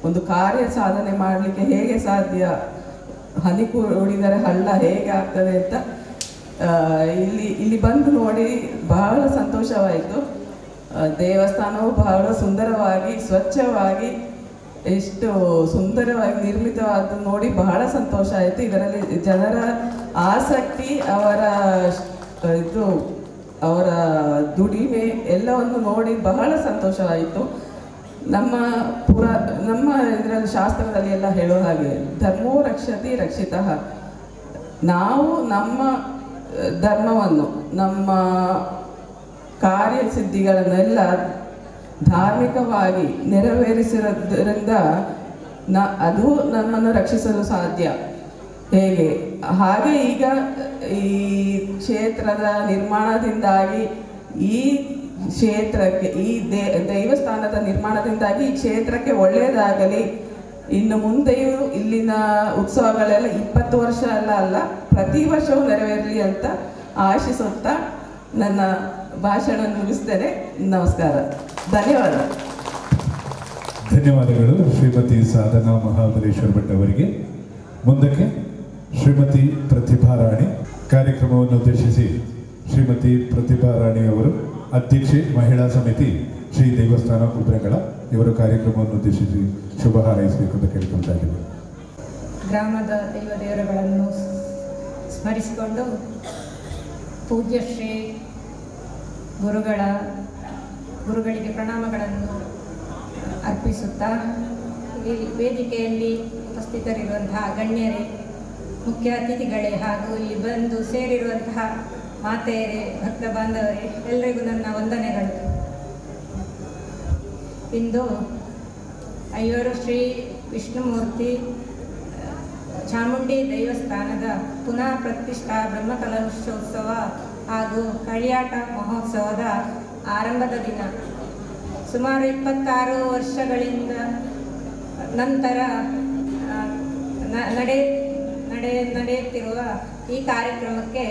ಒಂದು ಕಾರ್ಯ ಸಾಧನೆ ಮಾಡಲಿಕ್ಕೆ ಹೇಗೆ ಸಾಧ್ಯ, ಹನಿ ಕೂಡಿದರೆ ಹಳ್ಳ ಹೇಗೆ ಆಗ್ತದೆ ಅಂತ ಇಲ್ಲಿ ಬಂದು ನೋಡಿ ಬಹಳ ಸಂತೋಷವಾಯಿತು. ದೇವಸ್ಥಾನವು ಬಹಳ ಸುಂದರವಾಗಿ, ಸ್ವಚ್ಛವಾಗಿ, ಎಷ್ಟು ಸುಂದರವಾಗಿ ನಿರ್ಮಿತವಾದ ನೋಡಿ ಬಹಳ ಸಂತೋಷ ಆಯಿತು. ಇದರಲ್ಲಿ ಜನರ ಆಸಕ್ತಿ, ಅವರ ದುಡಿಮೆ ಎಲ್ಲವನ್ನು ನೋಡಿ ಬಹಳ ಸಂತೋಷವಾಯಿತು. ನಮ್ಮ ಇದರಲ್ಲಿ ಶಾಸ್ತ್ರದಲ್ಲಿ ಎಲ್ಲ ಹೇಳೋ ಹಾಗೆ ಧರ್ಮೋ ರಕ್ಷತಿ ರಕ್ಷಿತಃ. ನಾವು ನಮ್ಮ ಧರ್ಮವನ್ನು, ನಮ್ಮ ಕಾರ್ಯಸಿದ್ಧಿಗಳನ್ನೆಲ್ಲ ಧಾರ್ಮಿಕವಾಗಿ ನೆರವೇರಿಸಿರೋದ್ರಿಂದ ಅದು ನಮ್ಮನ್ನು ರಕ್ಷಿಸಲು ಸಾಧ್ಯ. ಹಾಗೆ ಈಗ ಈ ಕ್ಷೇತ್ರದ ನಿರ್ಮಾಣದಿಂದಾಗಿ, ಈ ಕ್ಷೇತ್ರಕ್ಕೆ, ಈ ದೈವಸ್ಥಾನದ ನಿರ್ಮಾಣದಿಂದಾಗಿ ಈ ಕ್ಷೇತ್ರಕ್ಕೆ ಒಳ್ಳೆಯದಾಗಲಿ. ಇನ್ನು ಮುಂದೆಯೂ ಇಲ್ಲಿನ ಉತ್ಸವಗಳೆಲ್ಲ 20 ವರ್ಷ ಅಲ್ಲ ಪ್ರತಿ ವರ್ಷವೂ ನೆರವೇರಲಿ ಅಂತ ಆಶಿಸುತ್ತಾ ನನ್ನ ಭಾಷಣ ಮುಗಿಸ್ತೇನೆ. ನಮಸ್ಕಾರ, ಧನ್ಯವಾದ. ಧನ್ಯವಾದಗಳು ಶ್ರೀಮತಿ ಸಾಧನಾ ಮಹಾಬಲೇಶ್ವರ ಭಟ್ ಅವರಿಗೆ. ಮುಂದಕ್ಕೆ ಶ್ರೀಮತಿ ಪ್ರತಿಭಾ ರಾಣಿ. ಕಾರ್ಯಕ್ರಮವನ್ನು ಉದ್ದೇಶಿಸಿ ಶ್ರೀಮತಿ ಪ್ರತಿಭಾ ರಾಣಿ ಅವರು, ಅಧ್ಯಕ್ಷೆ ಮಹಿಳಾ ಸಮಿತಿ ಶ್ರೀ ದೇವಸ್ಥಾನ ಉಬ್ರಗಳ, ಇವರು ಕಾರ್ಯಕ್ರಮವನ್ನು ಉದ್ದೇಶಿಸಿ ಶುಭ ಹಾರೈಸಬೇಕು ಅಂತ ಕೇಳ್ಕೊಳ್ತಾ ಇದ್ದೀವಿ. ಗ್ರಾಮದ ದೇವರುಗಳನ್ನು ಸ್ಮರಿಸಿಕೊಂಡು ಪೂಜ್ಯ ಶ್ರೀ ಗುರುಗಳಿಗೆ ಪ್ರಣಾಮಗಳನ್ನು ಅರ್ಪಿಸುತ್ತಾ, ಈ ವೇದಿಕೆಯಲ್ಲಿ ಉಪಸ್ಥಿತರಿರುವಂತಹ ಗಣ್ಯರೇ, ಮುಖ್ಯ ಅತಿಥಿಗಳೇ ಹಾಗೂ ಇಲ್ಲಿ ಬಂದು ಸೇರಿರುವಂತಹ ಮಾತೆಯರೇ, ಭಕ್ತ ಬಾಂಧವರೇ, ಎಲ್ಲರಿಗೂ ನನ್ನ ವಂದನೆಗಳು. ಇಂದು ಐವರು ಶ್ರೀ ವಿಷ್ಣುಮೂರ್ತಿ ಚಾಮುಂಡಿ ದೇವಸ್ಥಾನದ ಪುನಃ ಪ್ರತಿಷ್ಠಾ ಬ್ರಹ್ಮಕಲಶೋತ್ಸವ ಹಾಗೂ ಕಳಿಯಾಟ ಮಹೋತ್ಸವದ ಆರಂಭದ ದಿನ. ಸುಮಾರು 26 ವರ್ಷಗಳಿಂದ ನಂತರ ನಡೆಯುತ್ತಿರುವ ಈ ಕಾರ್ಯಕ್ರಮಕ್ಕೆ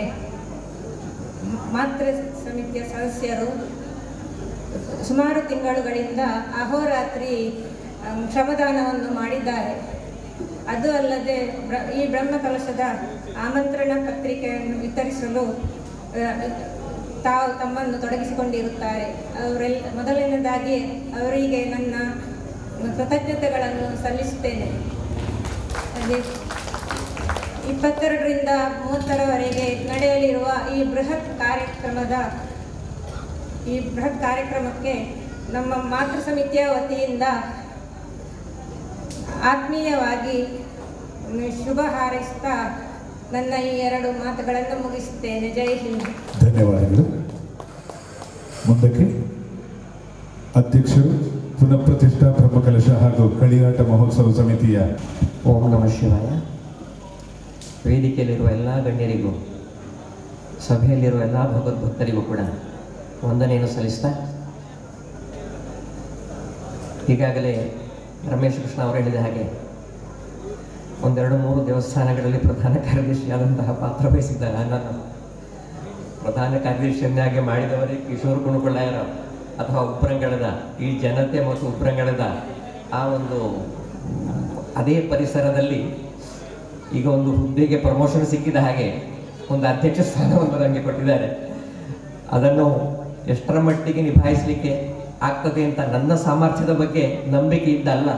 ಮಾತೃ ಸಮಿತಿಯ ಸದಸ್ಯರು ಸುಮಾರು ತಿಂಗಳುಗಳಿಂದ ಅಹೋರಾತ್ರಿ ಶ್ರಮದಾನವನ್ನು ಮಾಡಿದ್ದಾರೆ. ಅದು ಅಲ್ಲದೆ ಈ ಬ್ರಹ್ಮಕಲಶದ ಆಮಂತ್ರಣ ಪತ್ರಿಕೆಯನ್ನು ವಿತರಿಸಲು ತಾವು ತಮ್ಮನ್ನು ತೊಡಗಿಸಿಕೊಂಡಿರುತ್ತಾರೆ. ಮೊದಲನೇದಾಗಿ ಅವರಿಗೆ ನನ್ನ ಕೃತಜ್ಞತೆಗಳನ್ನು ಸಲ್ಲಿಸುತ್ತೇನೆ. 22ರಿಂದ 30ರವರೆಗೆ ನಡೆಯಲಿರುವ ಈ ಬೃಹತ್ ಕಾರ್ಯಕ್ರಮಕ್ಕೆ ನಮ್ಮ ಮಾತೃ ಸಮಿತಿಯ ವತಿಯಿಂದ ಆತ್ಮೀಯವಾಗಿ ಶುಭ ಹಾರೈಸುತ್ತಾ ನನ್ನ ಈ 2 ಮಾತುಗಳನ್ನು ಮುಗಿಸುತ್ತೇನೆ. ಜೈ ಹಿಂದ್. ಧನ್ಯವಾದಗಳು. ಮುಂದಕ್ಕೆ ಅಧ್ಯಕ್ಷರು ಪುನಃ ಪ್ರತಿಷ್ಠಾ ಬ್ರಹ್ಮಕಲಶ ಹಾಗೂ ಕಳಿಯಾಟ ಮಹೋತ್ಸವ ಸಮಿತಿಯ. ಓಂ ನಮಃ ಶಿವಾಯ. ವೇದಿಕೆಯಲ್ಲಿರುವ ಎಲ್ಲ ಗಣ್ಯರಿಗೂ, ಸಭೆಯಲ್ಲಿರುವ ಎಲ್ಲ ಭಗವದ್ಭಕ್ತರಿಗೂ ಕೂಡ ವಂದನೆಯನ್ನು ಸಲ್ಲಿಸ್ತಾ, ಈಗಾಗಲೇ ರಮೇಶ್ ಕೃಷ್ಣ ಅವರು ಹೇಳಿದ ಹಾಗೆ 1-2-3 ದೇವಸ್ಥಾನಗಳಲ್ಲಿ ಪ್ರಧಾನ ಕಾರ್ಯದರ್ಶಿಯಾದಂತಹ ಪಾತ್ರ ವಹಿಸಿದ್ದಾಗ ನಾನು ಪ್ರಧಾನ ಕಾರ್ಯದರ್ಶಿಯನ್ನಾಗಿ ಮಾಡಿದವರೇ ಕಿಶೋರ್ ಕುಣುಕೊಳ್ಳಾಯರ ಅಥವಾ ಉಪ್ರಂಗಳದ ಈ ಜನತೆ ಮತ್ತು ಉಪ್ರಂಗಳದ ಆ ಒಂದು ಅದೇ ಪರಿಸರದಲ್ಲಿ ಈಗ ಒಂದು ಹುದ್ದೆಗೆ ಪ್ರಮೋಷನ್ ಸಿಕ್ಕಿದ ಹಾಗೆ ಒಂದು ಅಧ್ಯಕ್ಷ ಸ್ಥಾನವನ್ನು ನನಗೆ ಕೊಟ್ಟಿದ್ದಾರೆ. ಅದನ್ನು ಎಷ್ಟರ ಮಟ್ಟಿಗೆ ನಿಭಾಯಿಸಲಿಕ್ಕೆ ಆಗ್ತದೆ ಅಂತ ನನ್ನ ಸಾಮರ್ಥ್ಯದ ಬಗ್ಗೆ ನಂಬಿಕೆ ಇದ್ದಲ್ಲ,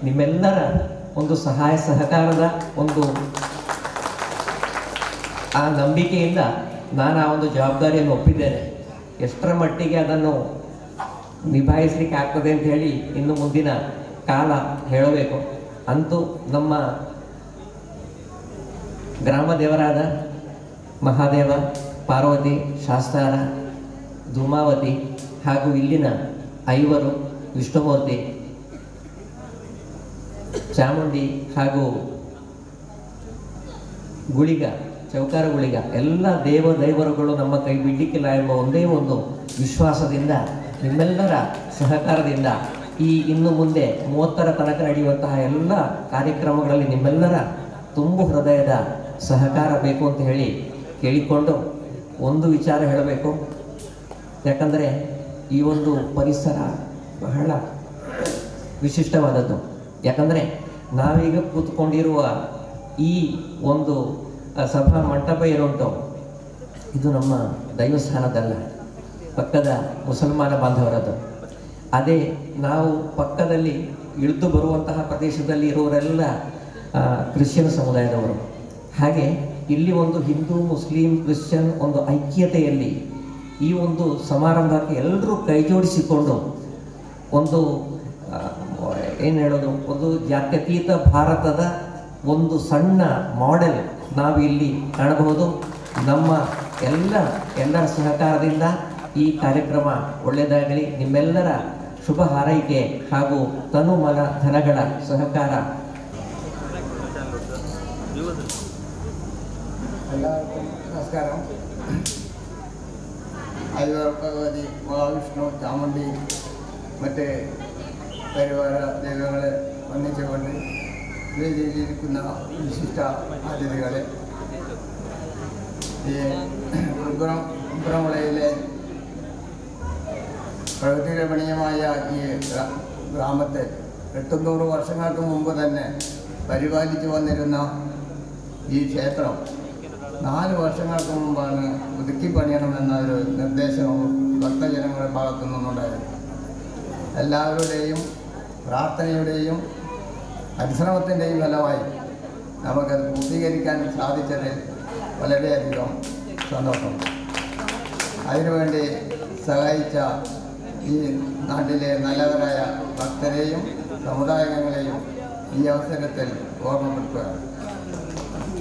ನಿಮ್ಮೆಲ್ಲರ ಒಂದು ಸಹಾಯ ಸಹಕಾರದ ಒಂದು ಆ ನಂಬಿಕೆಯಿಂದ ನಾನು ಆ ಒಂದು ಜವಾಬ್ದಾರಿಯನ್ನು ಒಪ್ಪಿದ್ದೇನೆ. ಎಷ್ಟರ ಮಟ್ಟಿಗೆ ಅದನ್ನು ನಿಭಾಯಿಸಲಿಕ್ಕೆ ಆಗ್ತದೆ ಅಂತ ಹೇಳಿ ಇನ್ನು ಮುಂದಿನ ಕಾಲ ಹೇಳಬೇಕು. ಅಂತೂ ನಮ್ಮ ಗ್ರಾಮ ದೇವರಾದ ಮಹಾದೇವ, ಪಾರ್ವತಿ, ಶಾಸ್ತಾರ, ಧೂಮಾವತಿ ಹಾಗೂ ಇಲ್ಲಿನ ಐವರು, ವಿಷ್ಣುಮೂರ್ತಿ, ಚಾಮುಂಡಿ ಹಾಗೂ ಗುಳಿಗ ಚೌಕಾರಗುಳಿಗ ಎಲ್ಲ ದೇವರುಗಳು ನಮ್ಮ ಕೈ ಬಿಡ್ಲಿಕ್ಕಿಲ್ಲ ಎಂಬ ಒಂದೇ ಒಂದು ವಿಶ್ವಾಸದಿಂದ ನಿಮ್ಮೆಲ್ಲರ ಸಹಕಾರದಿಂದ ಈ ಇನ್ನು ಮುಂದೆ 30ರ ತನಕ ನಡೆಯುವಂತಹ ಎಲ್ಲ ಕಾರ್ಯಕ್ರಮಗಳಲ್ಲಿ ನಿಮ್ಮೆಲ್ಲರ ತುಂಬು ಹೃದಯದ ಸಹಕಾರ ಬೇಕು ಅಂತ ಹೇಳಿ ಕೇಳಿಕೊಂಡು ಒಂದು ವಿಚಾರ ಹೇಳಬೇಕು. ಯಾಕಂದರೆ ಈ ಒಂದು ಪರಿಸರ ಬಹಳ ವಿಶಿಷ್ಟವಾದದ್ದು. ಯಾಕಂದರೆ ನಾವೀಗ ಕೂತ್ಕೊಂಡಿರುವ ಈ ಒಂದು ಸಭಾ ಮಂಟಪ ಏನುಂಟು ಇದು ನಮ್ಮ ದೈವಸ್ಥಾನದಲ್ಲ, ಪಕ್ಕದ ಮುಸಲ್ಮಾನ ಬಾಂಧವರದ್ದು. ಅದೇ ನಾವು ಪಕ್ಕದಲ್ಲಿ ಇಳಿದು ಬರುವಂತಹ ಪ್ರದೇಶದಲ್ಲಿ ಇರುವವರೆಲ್ಲ ಕ್ರಿಶ್ಚಿಯನ್ ಸಮುದಾಯದವರು. ಹಾಗೆ ಇಲ್ಲಿ ಒಂದು ಹಿಂದೂ ಮುಸ್ಲಿಂ ಕ್ರಿಶ್ಚಿಯನ್ ಒಂದು ಐಕ್ಯತೆಯಲ್ಲಿ ಈ ಒಂದು ಸಮಾರಂಭಕ್ಕೆ ಎಲ್ಲರೂ ಕೈ ಜೋಡಿಸಿಕೊಂಡು ಒಂದು ಏನು ಹೇಳೋದು, ಒಂದು ಜಾತ್ಯತೀತ ಭಾರತದ ಒಂದು ಸಣ್ಣ ಮಾಡೆಲ್ ನಾವು ಇಲ್ಲಿ ಕಾಣಬಹುದು. ನಮ್ಮ ಎಲ್ಲರ ಸಹಕಾರದಿಂದ ಈ ಕಾರ್ಯಕ್ರಮ ಒಳ್ಳೆಯದಾಗಲಿ. ನಿಮ್ಮೆಲ್ಲರ ಶುಭ ಹಾರೈಕೆ ಹಾಗೂ ತನು ಮನ ಧನಗಳ ಸಹಕಾರ. എല്ലാവർക്കും നമസ്കാരം. ആയുർ ഭഗവതി, മഹാവിഷ്ണു, ചാമുണ്ഡി, മറ്റ് പരിവാര ദൈവങ്ങളെ വന്ദിച്ചുകൊണ്ട് വേദിയിലിരിക്കുന്ന വിശിഷ്ട അതിഥികളെ, ഈ ഉബ്രമുളയിലെ പ്രകൃതി രമണീയമായ ഈ ഗ്രാമത്തെ 800 വർഷങ്ങൾക്ക് മുമ്പ് തന്നെ പരിപാലിച്ചു വന്നിരുന്ന ഈ ക്ഷേത്രം 4 വർഷങ്ങൾക്ക് മുമ്പാണ് പുതുക്കി പണിയണമെന്നൊരു നിർദ്ദേശവും ഭക്തജനങ്ങളുടെ ഭാഗത്തു നിന്നുണ്ടായിരുന്നു. എല്ലാവരുടെയും പ്രാർത്ഥനയുടെയും പരിശ്രമത്തിൻ്റെയും ഫലമായി നമുക്കത് പൂർത്തീകരിക്കാൻ സാധിച്ചതിൽ വളരെയധികം സന്തോഷമുണ്ട്. അതിനുവേണ്ടി സഹായിച്ച ഈ നാട്ടിലെ നല്ലവരായ ഭക്തരെയും സമുദായങ്ങളെയും ഈ അവസരത്തിൽ ഓർമ്മപ്പെടുത്തുകയാണ്.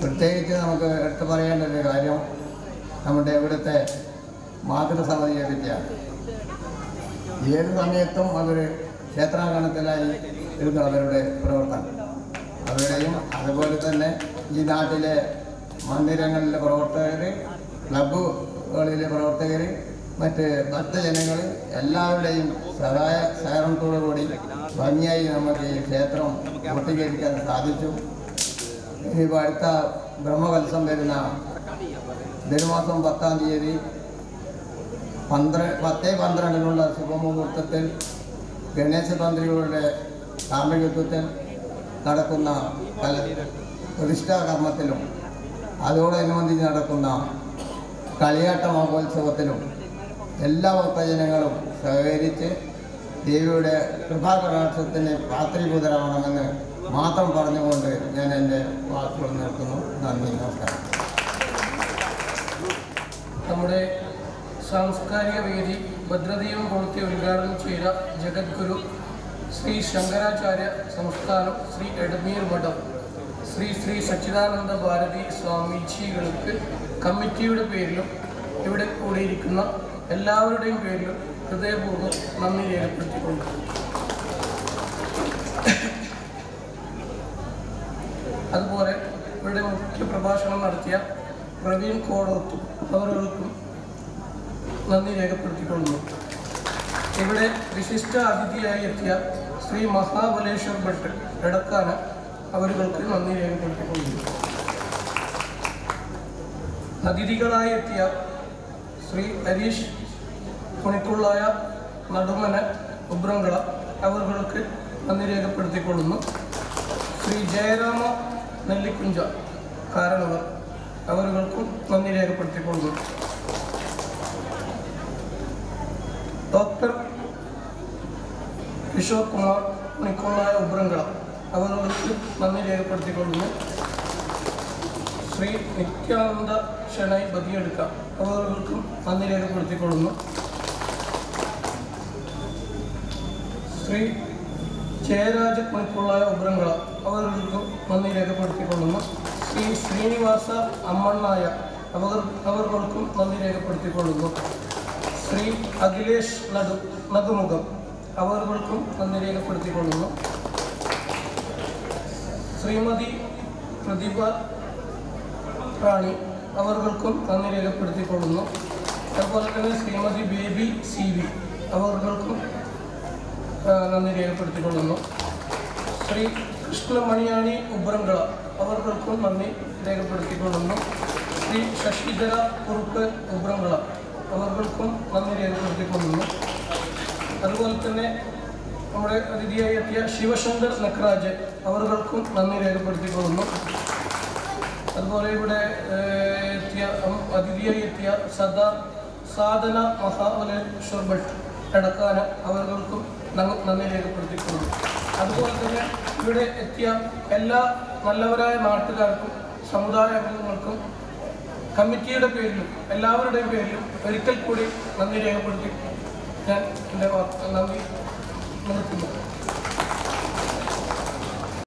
പ്രത്യേകിച്ച് നമുക്ക് എടുത്തു പറയേണ്ട ഒരു കാര്യം നമ്മുടെ ഇവിടുത്തെ മാതൃസമിതിയെ പറ്റിയാണ്. ഏത് സമയത്തും അവർ ക്ഷേത്രാങ്കണത്തിലായി ഇരുന്നു അവരുടെ പ്രവർത്തനം. അവരുടെയും അതുപോലെ തന്നെ ഈ നാട്ടിലെ മന്ദിരങ്ങളിലെ പ്രവർത്തകർ, ക്ലബ്ബുകളിലെ പ്രവർത്തകർ, മറ്റ് ഭക്തജനങ്ങൾ എല്ലാവരുടെയും സഹകരണത്തോടു കൂടി ഭംഗിയായി നമുക്ക് ഈ ക്ഷേത്രം പൂർത്തീകരിക്കാൻ സാധിച്ചു. ഇനിയിപ്പോൾ അടുത്ത ബ്രഹ്മകലശം വരുന്ന ധനുമാസം 10-ാം തീയതി 10-12 ശുഭമുഹൂർത്തത്തിൽ ഗണേശ തന്ത്രികളുടെ കാർമ്മികത്വത്തിൽ നടക്കുന്ന പ്രതിഷ്ഠാകർമ്മത്തിലും അതോടനുബന്ധിച്ച് നടക്കുന്ന കളിയാട്ട മഹോത്സവത്തിലും എല്ലാ ഭക്തജനങ്ങളും സഹകരിച്ച് ദേവിയുടെ കൃപാകടാക്ഷത്തിന് പാത്രീഭൂതരാവണമെന്ന് മാത്രം പറഞ്ഞുകൊണ്ട് ഞാൻ എൻ്റെ വാക്കുകൾ നിർത്തുന്നു. നന്ദി, നമസ്കാരം. നമ്മുടെ സാംസ്കാരിക വേദി ഭദ്രദീപം കൊളുത്തി ഉദ്ഘാടനം ചെയ്ത ജഗദ്ഗുരു ശ്രീ ശങ്കരാചാര്യ സംസ്ഥാനം ശ്രീ എടമീർ മഠം ശ്രീ ശ്രീ സച്ചിദാനന്ദ ഭാരതി സ്വാമിജികൾക്ക് കമ്മിറ്റിയുടെ പേരിലും ഇവിടെ കൂടിയിരിക്കുന്ന എല്ലാവരുടെയും പേരിലും ഹൃദയപൂർവ്വം നന്ദി രേഖപ്പെടുത്തിക്കൊണ്ട് അതുപോലെ ഇവിടെ മുഖ്യ പ്രഭാഷണം നടത്തിയ പ്രവീൺ കോടോത്തു അവരുകൾക്കും നന്ദി രേഖപ്പെടുത്തിക്കൊള്ളുന്നു. ഇവിടെ വിശിഷ്ട അതിഥിയായി എത്തിയ ശ്രീ മഹാബലേശ്വർ ഭട്ട് എടക്കാന അവരുകൾക്ക് നന്ദി രേഖപ്പെടുത്തിക്കൊള്ളുന്നു. അതിഥികളായി എത്തിയ ശ്രീ ഹരീഷ് പുണിക്കുള്ളായ നടുമന ഉബ്രംകള അവർക്ക് നന്ദി രേഖപ്പെടുത്തിക്കൊള്ളുന്നു. ശ്രീ ജയരാമ നെല്ലിക്കുഞ്ച കാരണവർ അവരുകൾക്കും നന്ദി രേഖപ്പെടുത്തിക്കൊള്ളുന്നു. ഡോക്ടർ കിഷോർ കുമാർ പുണിക്കുള്ളായ ഉബ്രംകള അവർക്ക് നന്ദി രേഖപ്പെടുത്തിക്കൊള്ളുന്നു. ശ്രീ നിത്യാനന്ദ ഷെണൈ ബദിയെടുക്ക അവർക്കും നന്ദി രേഖപ്പെടുത്തിക്കൊള്ളുന്നു. ശ്രീ ജയരാജ പുണിക്കുള്ളായ ഉബ്രംകള അവർക്കും നന്ദി രേഖപ്പെടുത്തിക്കൊള്ളുന്നു. ശ്രീ ശ്രീനിവാസ അമ്മണ്ണായ അവർക്കും നന്ദി രേഖപ്പെടുത്തിക്കൊള്ളുന്നു. ശ്രീ അഖിലേഷ് നടുമുഖം അവർക്കും നന്ദി രേഖപ്പെടുത്തിക്കൊള്ളുന്നു. ശ്രീമതി പ്രതിഭ റാണി അവർക്കും നന്ദി രേഖപ്പെടുത്തിക്കൊള്ളുന്നു. അതുപോലെ തന്നെ ശ്രീമതി ബേബി CV അവർക്കും നന്ദി രേഖപ്പെടുത്തിക്കൊള്ളുന്നു. ശ്രീ കൃഷ്ണമണിയാണി ഉബ്രങ്കള അവർക്കും നന്ദി രേഖപ്പെടുത്തിക്കൊള്ളുന്നു. ശ്രീ ശശിധര കുറുപ്പ് ഉബ്രങ്കള അവർക്കും നന്ദി രേഖപ്പെടുത്തിക്കൊള്ളുന്നു. അതുപോലെ തന്നെ നമ്മുടെ അതിഥിയായി എത്തിയ ശിവശങ്കർ നക്രാജ് അവർക്കും നന്ദി രേഖപ്പെടുത്തിക്കൊള്ളുന്നു. അതുപോലെ ഇവിടെ അതിഥിയായി എത്തിയ സാധന മഹാബലേശ്വർ ഭട്ട് എടക്കാന അവർക്കും നന്ദി രേഖപ്പെടുത്തിക്കൊള്ളുന്നു. അതുപോലെ തന്നെ ഇവിടെ എത്തിയ എല്ലാ നല്ലവരായ നാട്ടുകാർക്കും സമുദായ അംഗങ്ങൾക്കും കമ്മിറ്റിയുടെ പേരിലും എല്ലാവരുടെയും പേരിലും ഒരിക്കൽ കൂടി നന്ദി രേഖപ്പെടുത്തി ഞാൻ എൻ്റെ നന്ദി നിർത്തുന്നു.